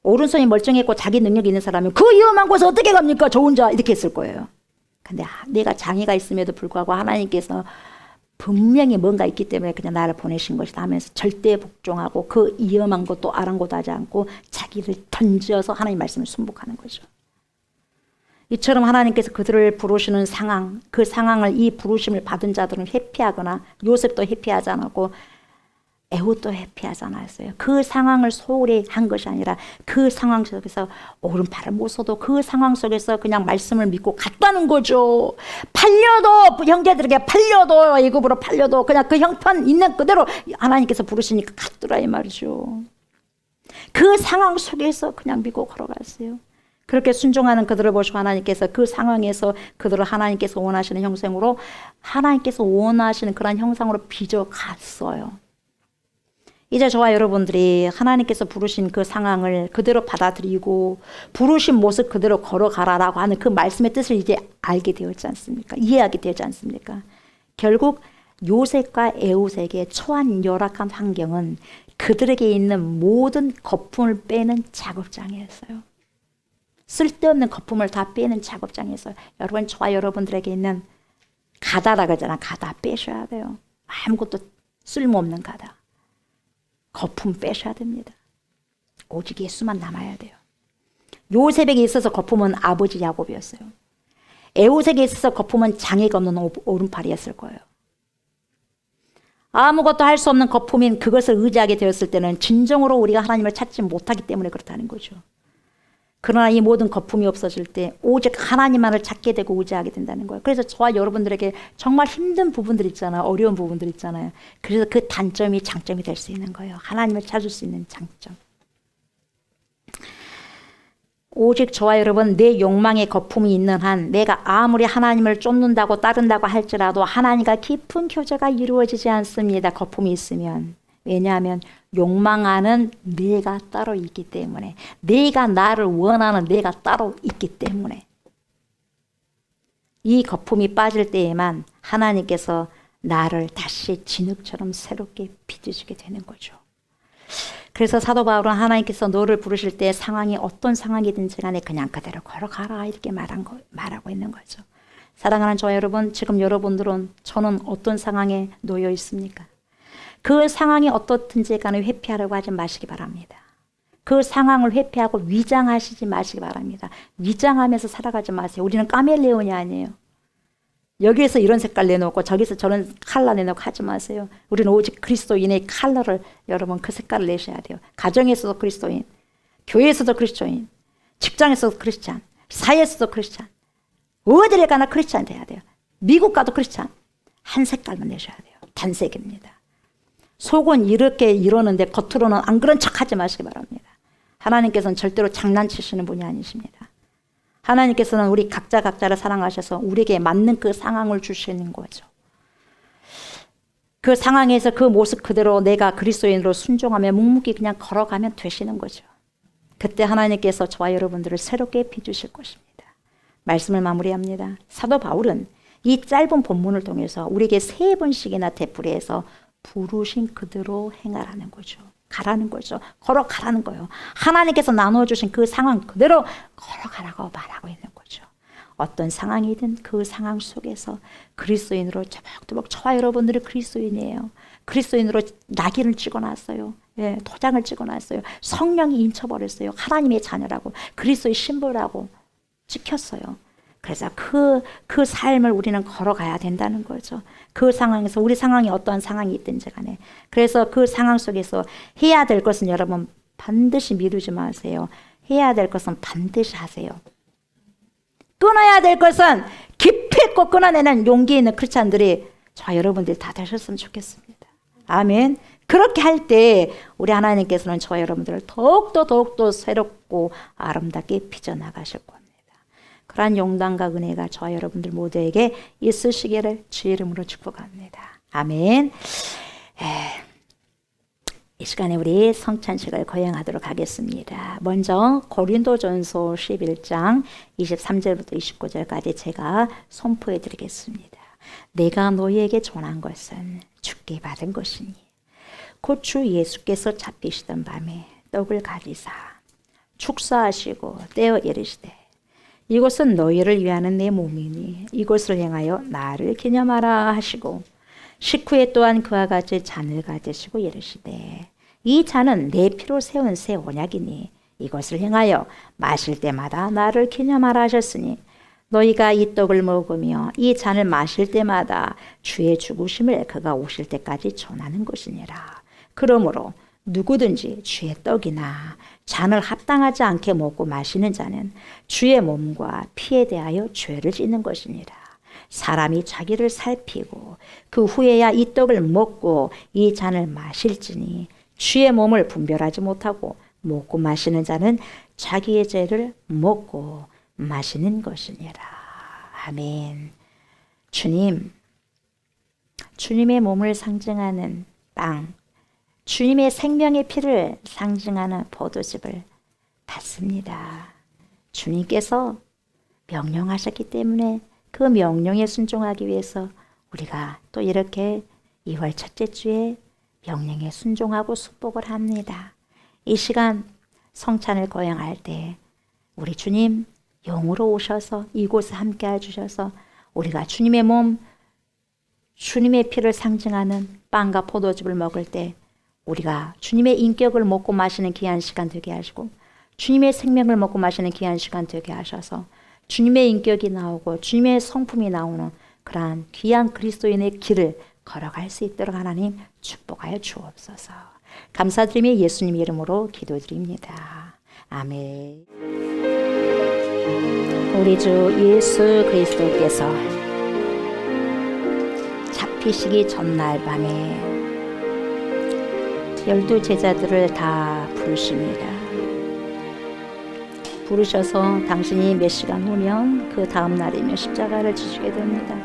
오른손이 멀쩡했고 자기 능력이 있는 사람은 그 위험한 곳에 어떻게 갑니까? 저 혼자 이렇게 했을 거예요. 근데 내가 장애가 있음에도 불구하고 하나님께서 분명히 뭔가 있기 때문에 그냥 나를 보내신 것이다 하면서 절대 복종하고 그 위험한 것도 아랑곳하지 않고 자기를 던져서 하나님 말씀을 순복하는 거죠. 이처럼 하나님께서 그들을 부르시는 상황, 그 상황을 이 부르심을 받은 자들은 회피하거나 요셉도 회피하지 않았고 에훗도 회피하지 않았어요. 그 상황을 소홀히 한 것이 아니라 그 상황 속에서 오른팔을 못 써도 그 상황 속에서 그냥 말씀을 믿고 갔다는 거죠. 팔려도 형제들에게 팔려도 애굽으로 팔려도 그냥 그 형편 있는 그대로 하나님께서 부르시니까 갔더라 이 말이죠. 그 상황 속에서 그냥 믿고 걸어갔어요. 그렇게 순종하는 그들을 보시고 하나님께서 그 상황에서 그들을 하나님께서 원하시는 형상으로 하나님께서 원하시는 그런 형상으로 빚어갔어요. 이제 저와 여러분들이 하나님께서 부르신 그 상황을 그대로 받아들이고 부르신 모습 그대로 걸어가라라고 하는 그 말씀의 뜻을 이제 알게 되었지 않습니까? 이해하게 되지 않습니까? 결국 요셉과 에훗에게 처한 열악한 환경은 그들에게 있는 모든 거품을 빼는 작업장이었어요. 쓸데없는 거품을 다 빼는 작업장이었어요. 여러분, 저와 여러분들에게 있는 가다라 그러잖아. 가다 빼셔야 돼요. 아무것도 쓸모없는 가다. 거품 빼셔야 됩니다. 오직 예수만 남아야 돼요. 요셉에게 있어서 거품은 아버지 야곱이었어요. 에훗에게 있어서 거품은 장애가 없는 오른팔이었을 거예요. 아무것도 할 수 없는 거품인 그것을 의지하게 되었을 때는 진정으로 우리가 하나님을 찾지 못하기 때문에 그렇다는 거죠. 그러나 이 모든 거품이 없어질 때 오직 하나님만을 찾게 되고 의지하게 된다는 거예요. 그래서 저와 여러분들에게 정말 힘든 부분들 있잖아요. 어려운 부분들 있잖아요. 그래서 그 단점이 장점이 될 수 있는 거예요. 하나님을 찾을 수 있는 장점. 오직 저와 여러분, 내 욕망의 거품이 있는 한 내가 아무리 하나님을 쫓는다고 따른다고 할지라도 하나님과 깊은 교제가 이루어지지 않습니다. 거품이 있으면. 왜냐하면 욕망하는 내가 따로 있기 때문에, 내가 나를 원하는 내가 따로 있기 때문에. 이 거품이 빠질 때에만 하나님께서 나를 다시 진흙처럼 새롭게 빚으시게 되는 거죠. 그래서 사도 바울은 하나님께서 너를 부르실 때 상황이 어떤 상황이든지 간에 그냥 그대로 걸어가라 이렇게 말하고 있는 거죠. 사랑하는 저와 여러분, 지금 여러분들은 저는 어떤 상황에 놓여 있습니까? 그 상황이 어떻든지 간에 회피하려고 하지 마시기 바랍니다. 그 상황을 회피하고 위장하시지 마시기 바랍니다. 위장하면서 살아가지 마세요. 우리는 카멜레온이 아니에요. 여기에서 이런 색깔 내놓고 저기서 저런 컬러 내놓고 하지 마세요. 우리는 오직 그리스도인의 컬러를, 여러분 그 색깔을 내셔야 돼요. 가정에서도 그리스도인, 교회에서도 그리스도인, 직장에서도 크리스찬, 사회에서도 크리스찬, 어디를 가나 크리스찬 돼야 돼요. 미국 가도 크리스찬. 한 색깔만 내셔야 돼요. 단색입니다. 속은 이렇게 이러는데 겉으로는 안 그런 척 하지 마시기 바랍니다. 하나님께서는 절대로 장난치시는 분이 아니십니다. 하나님께서는 우리 각자를 사랑하셔서 우리에게 맞는 그 상황을 주시는 거죠. 그 상황에서 그 모습 그대로 내가 그리스도인으로 순종하며 묵묵히 그냥 걸어가면 되시는 거죠. 그때 하나님께서 저와 여러분들을 새롭게 빚으실 것입니다. 말씀을 마무리합니다. 사도 바울은 이 짧은 본문을 통해서 우리에게 3번씩이나 되풀이해서 부르신 그대로 행하라는 거죠. 가라는 거죠. 걸어가라는 거예요. 하나님께서 나눠주신 그 상황 그대로 걸어가라고 말하고 있는 거죠. 어떤 상황이든 그 상황 속에서 그리스도인으로 저벅저벅, 저와 여러분들이 그리스도인이에요. 그리스도인으로 낙인을 찍어놨어요. 예, 도장을 찍어놨어요. 성령이 인쳐버렸어요. 하나님의 자녀라고, 그리스도의 신부라고 찍혔어요. 그래서 그 삶을 우리는 걸어가야 된다는 거죠. 그 상황에서, 우리 상황이 어떠한 상황이 있든지 간에. 그래서 그 상황 속에서 해야 될 것은, 여러분 반드시 미루지 마세요. 해야 될 것은 반드시 하세요. 끊어야 될 것은 깊이 있고 끊어내는 용기 있는 크리스찬들이 저 여러분들이 다 되셨으면 좋겠습니다. 아멘. 그렇게 할 때 우리 하나님께서는 저 여러분들을 더욱더 새롭고 아름답게 빚어나가실 겁니다. 그러한 용담과 은혜가 저와 여러분들 모두에게 있으시기를 주의 이름으로 축복합니다. 아멘. 이 시간에 우리 성찬식을 거행하도록 하겠습니다. 먼저 고린도전서 11장 23절부터 29절까지 제가 선포해 드리겠습니다. 내가 너희에게 전한 것은 주께 받은 것이니 곧 주 예수께서 잡히시던 밤에 떡을 가지사 축사하시고 떼어 이르시되 이것은 너희를 위하는 내 몸이니 이것을 행하여 나를 기념하라 하시고 식후에 또한 그와 같이 잔을 가지시고 이르시되 이 잔은 내 피로 세운 새 언약이니 이것을 행하여 마실 때마다 나를 기념하라 하셨으니 너희가 이 떡을 먹으며 이 잔을 마실 때마다 주의 죽으심을 그가 오실 때까지 전하는 것이니라. 그러므로 누구든지 주의 떡이나 잔을 합당하지 않게 먹고 마시는 자는 주의 몸과 피에 대하여 죄를 짓는 것이니라. 사람이 자기를 살피고 그 후에야 이 떡을 먹고 이 잔을 마실지니 주의 몸을 분별하지 못하고 먹고 마시는 자는 자기의 죄를 먹고 마시는 것이니라. 아멘. 주님의 몸을 상징하는 빵, 주님의 생명의 피를 상징하는 포도즙을 받습니다. 주님께서 명령하셨기 때문에 그 명령에 순종하기 위해서 우리가 또 이렇게 2월 첫째 주에 명령에 순종하고 축복을 합니다. 이 시간 성찬을 거행할 때 우리 주님 영으로 오셔서 이곳에 함께 해주셔서 우리가 주님의 몸, 주님의 피를 상징하는 빵과 포도즙을 먹을 때 우리가 주님의 인격을 먹고 마시는 귀한 시간 되게 하시고 주님의 생명을 먹고 마시는 귀한 시간 되게 하셔서 주님의 인격이 나오고 주님의 성품이 나오는 그러한 귀한 그리스도인의 길을 걸어갈 수 있도록 하나님 축복하여 주옵소서. 감사드리며 예수님 이름으로 기도드립니다. 아멘. 우리 주 예수 그리스도께서 잡히시기 전날 밤에 12 제자들을 다 부르십니다. 부르셔서 당신이 몇 시간 후면 그 다음 날이면 십자가를 지시게 됩니다.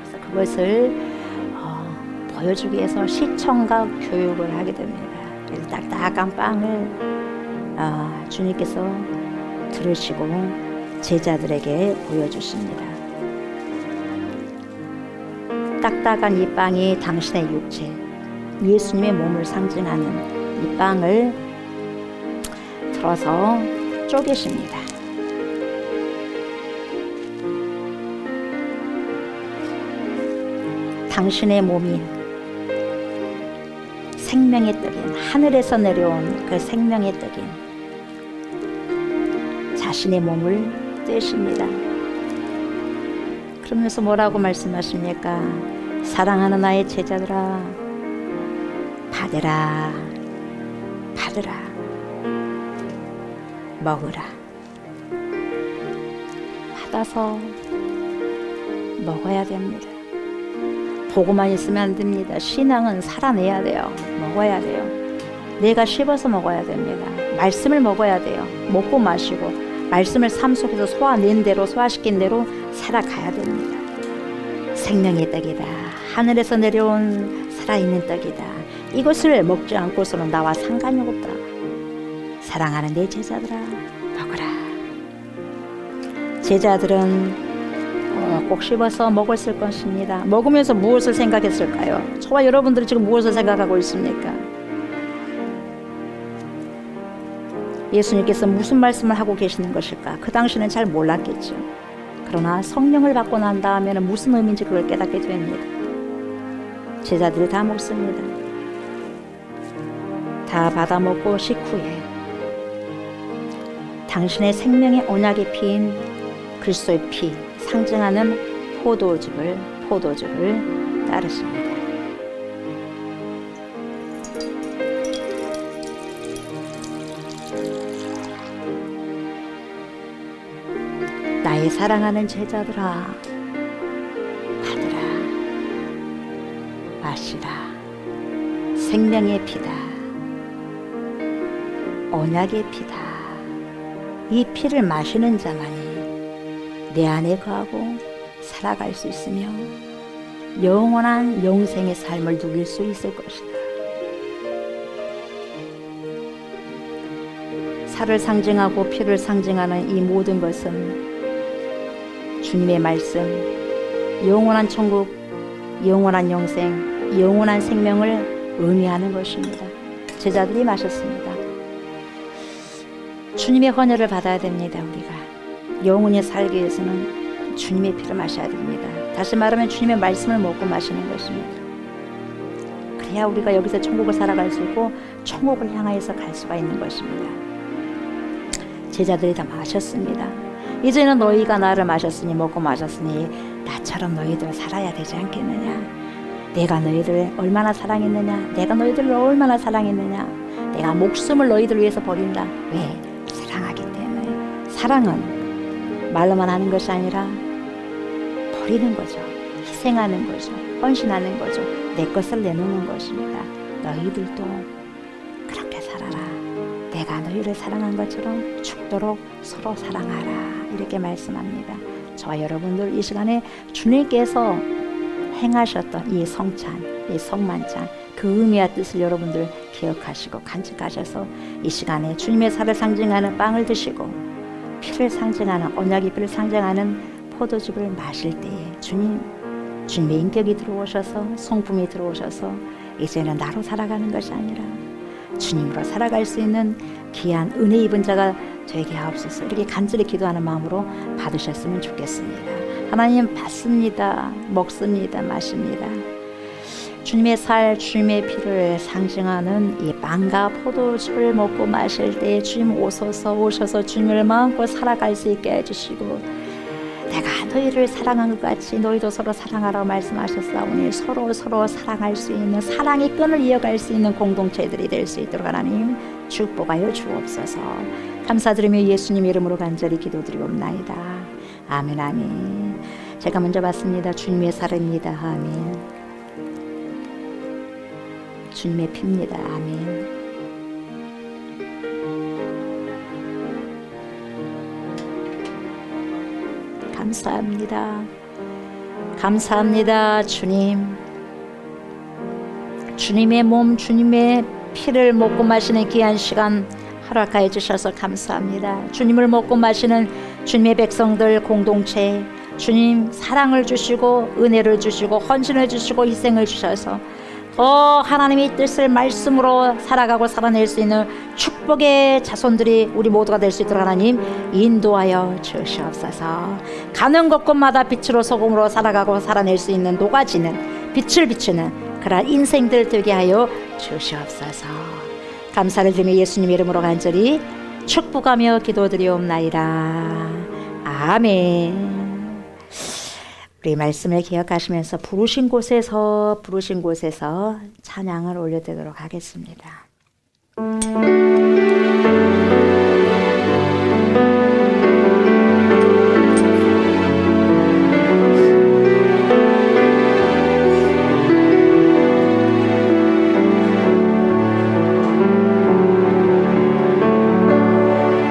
그래서 그것을 보여주기 위해서 시청각 교육을 하게 됩니다. 그래서 딱딱한 빵을 주님께서 들으시고 제자들에게 보여주십니다. 딱딱한 이 빵이 당신의 육체, 예수님의 몸을 상징하는 이 빵을 들어서 쪼개십니다. 당신의 몸인 생명의 떡인, 하늘에서 내려온 그 생명의 떡인 자신의 몸을 떼십니다. 그러면서 뭐라고 말씀하십니까? 사랑하는 나의 제자들아, 받으라, 받으라, 먹으라. 받아서 먹어야 됩니다. 보고만 있으면 안 됩니다. 신앙은 살아내야 돼요. 먹어야 돼요. 내가 씹어서 먹어야 됩니다. 말씀을 먹어야 돼요. 먹고 마시고 말씀을 삶 속에서 소화낸 대로, 소화시킨 대로 살아가야 됩니다. 생명의 떡이다. 하늘에서 내려온 살아있는 떡이다. 이것을 먹지 않고서는 나와 상관이 없다. 사랑하는 내 제자들아, 먹어라. 제자들은 꼭 씹어서 먹었을 것입니다. 먹으면서 무엇을 생각했을까요? 저와 여러분들이 지금 무엇을 생각하고 있습니까? 예수님께서 무슨 말씀을 하고 계시는 것일까? 그 당시는 잘 몰랐겠죠. 그러나 성령을 받고 난 다음에는 무슨 의미인지 그걸 깨닫게 됩니다. 제자들이 다 먹습니다. 다 받아먹고 식후에 당신의 생명의 언약의 피인 그리스도의 피 상징하는 포도즙을 따르십니다. 나의 사랑하는 제자들아, 받으라, 마시라. 생명의 피다. 언약의 피다. 이 피를 마시는 자만이 내 안에 거하고 살아갈 수 있으며 영원한 영생의 삶을 누릴 수 있을 것이다. 살을 상징하고 피를 상징하는 이 모든 것은 주님의 말씀, 영원한 천국, 영원한 영생, 영원한 생명을 의미하는 것입니다. 제자들이 마셨습니다. 주님의 헌혈을 받아야 됩니다. 우리가 영원히 살기 위해서는 주님의 피를 마셔야 됩니다. 다시 말하면 주님의 말씀을 먹고 마시는 것입니다. 그래야 우리가 여기서 천국을 살아갈 수 있고 천국을 향하여서 갈 수가 있는 것입니다. 제자들이 다 마셨습니다. 이제는 너희가 나를 마셨으니 먹고 마셨으니 나처럼 너희들 살아야 되지 않겠느냐. 내가 너희들 얼마나 사랑했느냐. 내가 너희들을 얼마나 사랑했느냐. 내가 목숨을 너희들 위해서 버린다. 왜? 사랑하기 때문에. 사랑은 말로만 하는 것이 아니라 버리는 거죠. 희생하는 거죠. 헌신하는 거죠. 내 것을 내놓는 것입니다. 너희들도 그렇게 살아라. 내가 너희를 사랑한 것처럼 죽도록 서로 사랑하라. 이렇게 말씀합니다. 저와 여러분들 이 시간에 주님께서 행하셨던 이 성찬, 이 성만찬, 그 의미와 뜻을 여러분들 기억하시고 간직하셔서 이 시간에 주님의 살을 상징하는 빵을 드시고 피를 상징하는 언약의 피를 상징하는 포도즙을 마실 때에 주님의 인격이 들어오셔서 성품이 들어오셔서 이제는 나로 살아가는 것이 아니라 주님으로 살아갈 수 있는 귀한 은혜 입은 자가 되게 하옵소서. 이렇게 간절히 기도하는 마음으로 받으셨으면 좋겠습니다. 하나님 받습니다. 먹습니다. 마십니다. 주님의 살, 주님의 피를 상징하는 이 빵과 포도주를 먹고 마실 때 주님 오셔서 주님을 마음껏 살아갈 수 있게 해주시고 내가 너희를 사랑한 것 같이 너희도 서로 사랑하라고 말씀하셨사오니 서로 사랑할 수 있는, 사랑의 끈을 이어갈 수 있는 공동체들이 될 수 있도록 하나님 축복하여 주옵소서. 감사드리며 예수님 이름으로 간절히 기도드리옵나이다. 아멘 아멘. 제가 먼저 받습니다. 주님의 살입니다. 아멘. 주님의 피입니다. 아멘. 감사합니다. 감사합니다. 주님. 주님의 몸, 주님의 피를 먹고 마시는 귀한 시간 허락하여 주셔서 감사합니다. 주님을 먹고 마시는 주님의 백성들 공동체, 주님 사랑을 주시고 은혜를 주시고 헌신을 주시고 희생을 주셔서 더 하나님의 뜻을 말씀으로 살아가고 살아낼 수 있는 축복의 자손들이 우리 모두가 될 수 있도록 하나님 인도하여 주시옵소서. 가는 곳곳마다 빛으로 소금으로 살아가고 살아낼 수 있는 녹아지는 빛을 비추는 그러한 인생들 되게 하여 주시옵소서. 감사를 드리며 예수님 이름으로 간절히 축복하며 기도드리옵나이다. 아멘. 우리 말씀을 기억하시면서 부르신 곳에서 찬양을 올려드리도록 하겠습니다.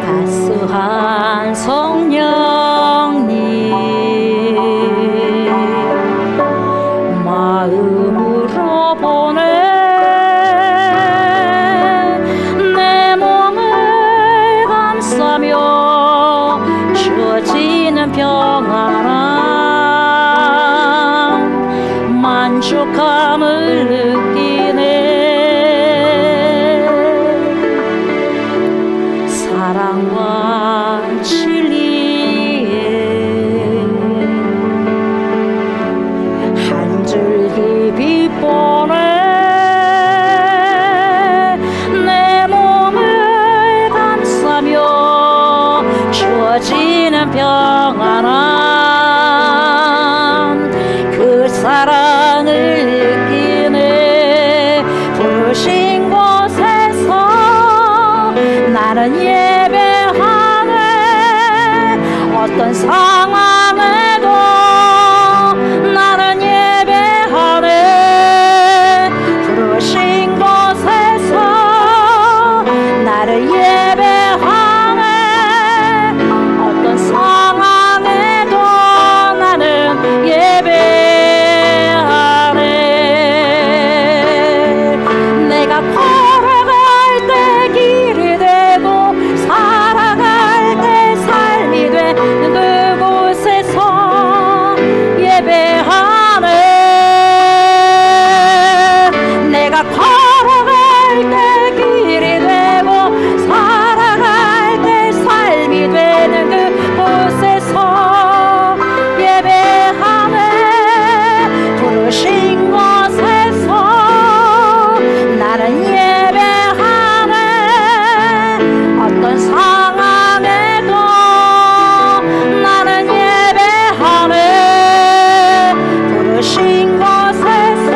가수한 성령님 마음으로 보내 내 몸을 감싸며 주어지는 평안함 만족함을 느끼네. 사랑과 진리에 한 줄기 빛보네 내 몸을 감싸며 주어지는 평안함 그 사랑을 느끼네. 부르신 곳에서 나는 예배하네. 어떤 상황에도 나는 예배하네. 부르신 곳에서 나를 예배하네. 어떤 상황에도 나는 예배하네. 내가 걸어갈 때 길이 되고 살아갈 때 삶이 돼 그곳에서 예배하네. 내가 걸어갈 때 길이 되고 살아갈 때 삶이 되는 그곳에서 예배하네. 부르신 곳에서 나는 예배하네. 어떤 상황에도 나는 예배하네. 부르신 곳에서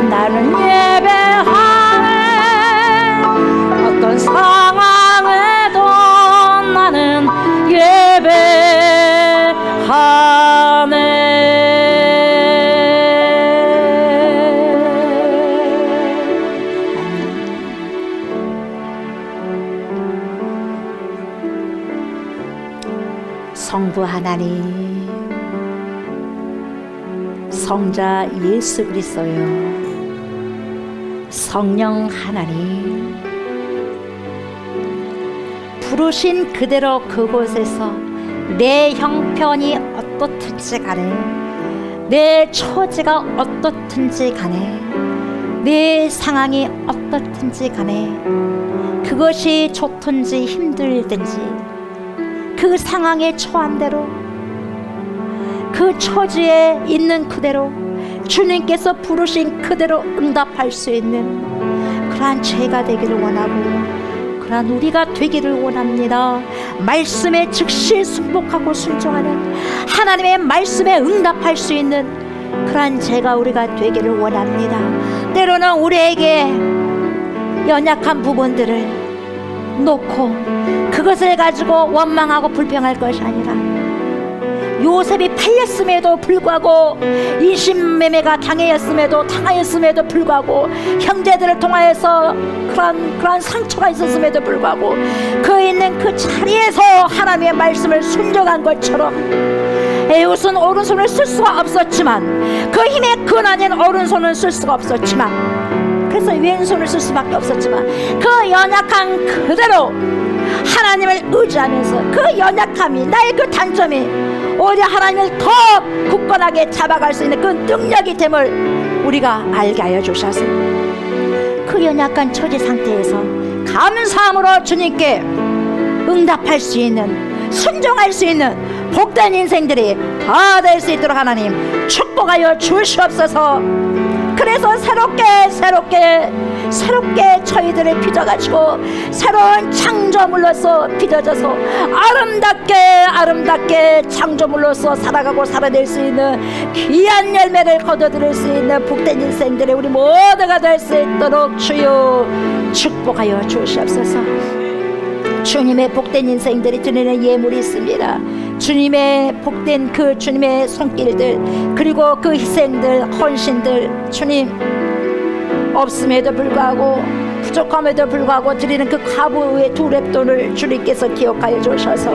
나는 예배하네. 어떤 상황에도 나는 성부 하나님, 성자 예수 그리스도요, 성령 하나님, 부르신 그대로 그곳에서 내 형편이 어떻든지 간에, 내 처지가 어떻든지 간에, 내 상황이 어떻든지 간에, 그것이 좋든지 힘들든지 그 상황에 처한 대로, 그 처지에 있는 그대로 주님께서 부르신 그대로 응답할 수 있는 그러한 죄가 되기를 원하고 그러한 우리가 되기를 원합니다. 말씀에 즉시 순복하고 순종하는, 하나님의 말씀에 응답할 수 있는 그러한 제가 우리가 되기를 원합니다. 때로는 우리에게 연약한 부분들을 놓고 그것을 가지고 원망하고 불평할 것이 아니라, 요셉이 팔렸음에도 불구하고, 인신매매가 당하였음에도 불구하고, 형제들을 통하여서 그러한 상처가 있었음에도 불구하고 그 있는 그 자리에서 하나님의 말씀을 순종한 것처럼, 에웃은 오른손을 쓸 수가 없었지만, 그 힘의 근원인 오른손을 쓸 수가 없었지만, 그래서 왼손을 쓸 수밖에 없었지만, 그 연약한 그대로 하나님을 의지하면서, 그 연약함이, 나의 그 단점이 오히려 하나님을 더 굳건하게 잡아갈 수 있는 그 능력이 됨을 우리가 알게 하여 주셔서, 그 연약한 처지 상태에서 감사함으로 주님께 응답할 수 있는, 순종할 수 있는 복된 인생들이 다 될 수 있도록 하나님 축복하여 주시옵소서. 그래서 새롭게 저희들을 빚어가지고 새로운 창조물로서 빚어져서 아름답게 창조물로서 살아가고 살아낼 수 있는 귀한 열매를 거둬들일 수 있는 복된 인생들이 우리 모두가 될 수 있도록 주여 축복하여 주시옵소서. 주님의 복된 인생들이 드리는 예물이 있습니다. 주님의 복된 그 주님의 손길들, 그리고 그 희생들, 헌신들, 주님 없음에도 불구하고, 부족함에도 불구하고 드리는 그 과부의 두 랩돈을 주님께서 기억하여 주셔서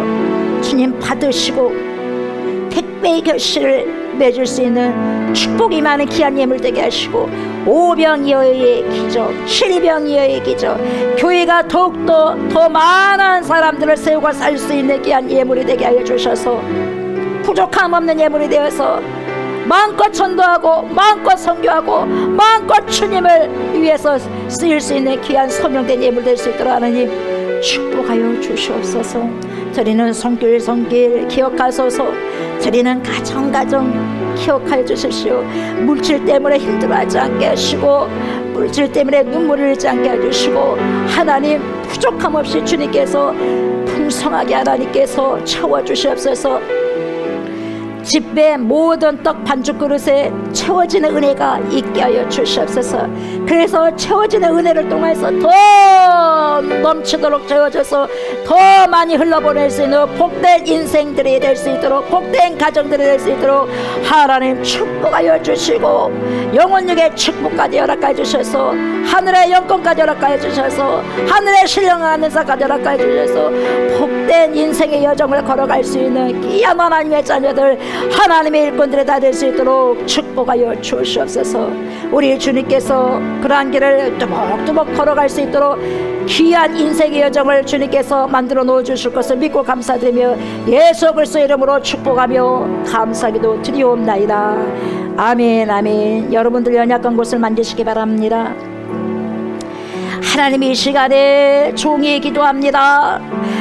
주님 받으시고 택배의 결실을 맺을 수 있는 축복이 많은 귀한 예물 되게 하시고, 오병이어의 기적, 칠병이어의 기적, 교회가 더욱더 더 많은 사람들을 세우고 살 수 있는 귀한 예물이 되게 하여 주셔서, 부족함 없는 예물이 되어서 마음껏 전도하고 마음껏 선교하고 마음껏 주님을 위해서 쓰일 수 있는 귀한 소명된 예물 될 수 있도록 하나님 축복하여 주시옵소서. 저리는 손길 기억하소서. 저리는 가정 기억하여 주십시오. 물질 때문에 힘들어하지 않게 하시고, 물질 때문에 눈물을 흘리지 않게 해주시고, 하나님 부족함 없이 주님께서 풍성하게 하나님께서 채워주시옵소서. 집에 모든 떡 반죽 그릇에 채워지는 은혜가 있게 하여 주시옵소서. 그래서 채워지는 은혜를 통해서 더 넘치도록 채워져서 더 많이 흘러보낼 수 있는 복된 인생들이 될 수 있도록, 복된 가정들이 될 수 있도록 하나님 축복하여 주시고, 영혼육의 축복까지 허락하여 주셔서, 하늘의 영권까지 허락하여 주셔서, 하늘의 신령한 은사까지 허락하여 주셔서 복된 인생의 여정을 걸어갈 수 있는 귀한 하나님의 자녀들, 하나님의 일꾼들이 다 될 수 있도록 축복하여 주시옵소서. 우리 주님께서 그러한 길을 뚜벅뚜벅 걸어갈 수 있도록 귀한 인생의 여정을 주님께서 만들어 놓아주실 것을 믿고 감사드리며 예수 그리스도의 이름으로 축복하며 감사기도 드리옵나이다. 아멘 아멘. 여러분들 연약한 곳을 만지시기 바랍니다. 하나님, 이 시간에 종이 기도합니다.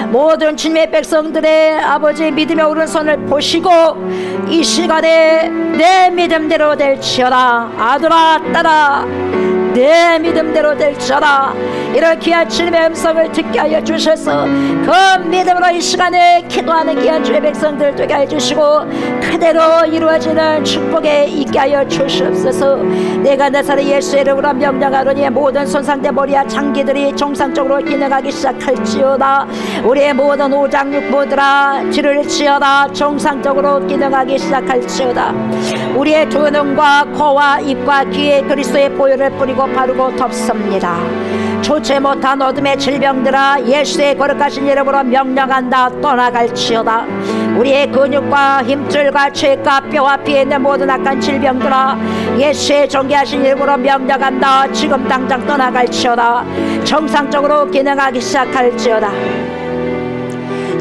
모든 주님의 백성들의 아버지 믿음의 오른손을 보시고 이 시간에 내 믿음대로 될지어다. 아들아 딸아, 내 믿음대로 될지어다. 이런 귀한 주님의 음성을 듣게 하여 주셔서 그 믿음으로 이 시간에 기도하는 귀한 주의 백성들 되게 하여 주시고 그대로 이루어지는 축복에 있게 하여 주시옵소서. 내가 나사렛 예수의 이름으로 명령하노니 모든 손상된 머리와 장기들이 정상적으로 기능하기 시작할지어다. 우리의 모든 오장육부들아 지를지어다. 정상적으로 기능하기 시작할지어다. 우리의 두 눈과 코와 입과 귀에 그리스도의 보혈을 뿌리고 바르고 덮습니다. 좋지 못한 어둠의 질병들아 예수의 거룩하신 이름으로 명령한다. 떠나갈지어다. 우리의 근육과 힘줄과 쇠과 뼈와 피에 있는 모든 악한 질병들아 예수의 존귀하신 이름으로 명령한다. 지금 당장 떠나갈지어다. 정상적으로 기능하기 시작할지어다.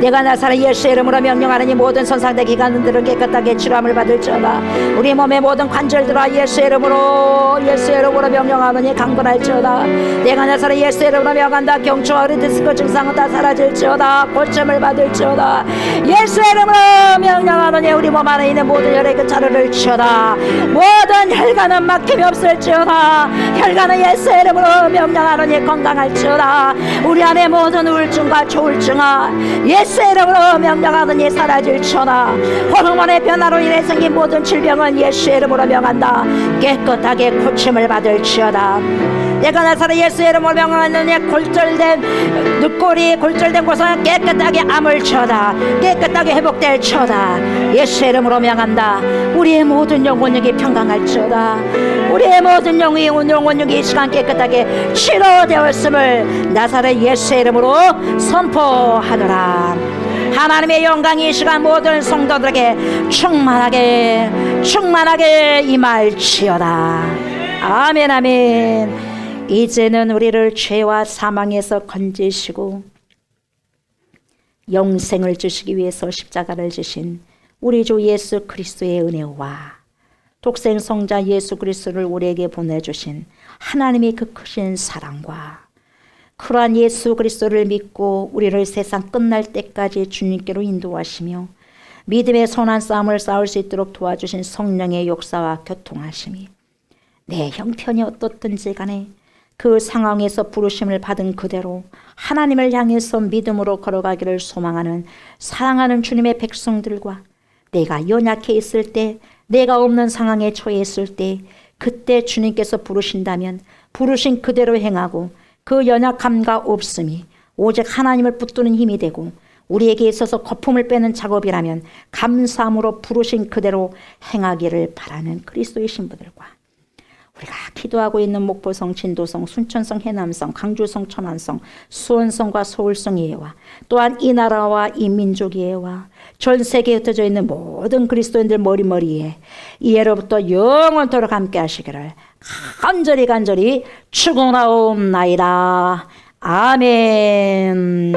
내가 나사렛 예수의 이름으로 명령하느니 모든 손상된 기관들은 깨끗하게 치료함을 받을지어다. 우리 몸의 모든 관절들아 예수의 이름으로 명령하느니 강건할지어다. 내가 나사렛 예수의 이름으로 명한다. 경추와 허리 디스크 증상은 다 사라질지어다. 고침을 받을지어다. 예수의 이름으로 명령하느니 우리 몸 안에 있는 모든 혈의 그 자루를 치어다. 모든 혈관은 막힘이 없을지어다. 혈관은 예수의 이름으로 명령하느니 건강할지어다. 우리 안에 모든 우울증과 조울증아 예수의 예수의 이름으로 명령하더니 사라질지어다. 호르몬의 변화로 인해 생긴 모든 질병은 예수의 이름으로 명한다. 깨끗하게 고침을 받을지어다. 내가 나사렛 예수의 이름으로 명하노니 골절된 늑골이 골절된 곳은 깨끗하게 아물지어다. 깨끗하게 회복될지어다. 예수의 이름으로 명한다. 우리의 모든 영혼력이 평강할지어다. 우리의 모든 영혼력이 이 시간 깨끗하게 치료되었음을 나사렛 예수의 이름으로 선포하노라. 하나님의 영광이 이 시간 모든 성도들에게 충만하게 임할지어다. 아멘 아멘. 이제는 우리를 죄와 사망에서 건지시고 영생을 주시기 위해서 십자가를 지신 우리 주 예수 그리스도의 은혜와 독생 성자 예수 그리스도를 우리에게 보내주신 하나님의 그 크신 사랑과 그러한 예수 그리스도를 믿고 우리를 세상 끝날 때까지 주님께로 인도하시며 믿음의 선한 싸움을 싸울 수 있도록 도와주신 성령의 역사와 교통하심이 내 형편이 어떻든지 간에 그 상황에서 부르심을 받은 그대로 하나님을 향해서 믿음으로 걸어가기를 소망하는 사랑하는 주님의 백성들과 내가 연약해 있을 때, 내가 없는 상황에 처해 있을 때 그때 주님께서 부르신다면 부르신 그대로 행하고 그 연약함과 없음이 오직 하나님을 붙드는 힘이 되고 우리에게 있어서 거품을 빼는 작업이라면 감사함으로 부르신 그대로 행하기를 바라는 그리스도의 신부들과 우리가 기도하고 있는 목포성, 진도성, 순천성, 해남성, 강주성, 천안성, 수원성과 서울성 예회와 또한 이 나라와 이 민족의 예회와 전 세계에 흩어져 있는 모든 그리스도인들 머리머리에 이해로부터 영원토록 함께 하시기를 간절히 축원하옵나이다. 아멘.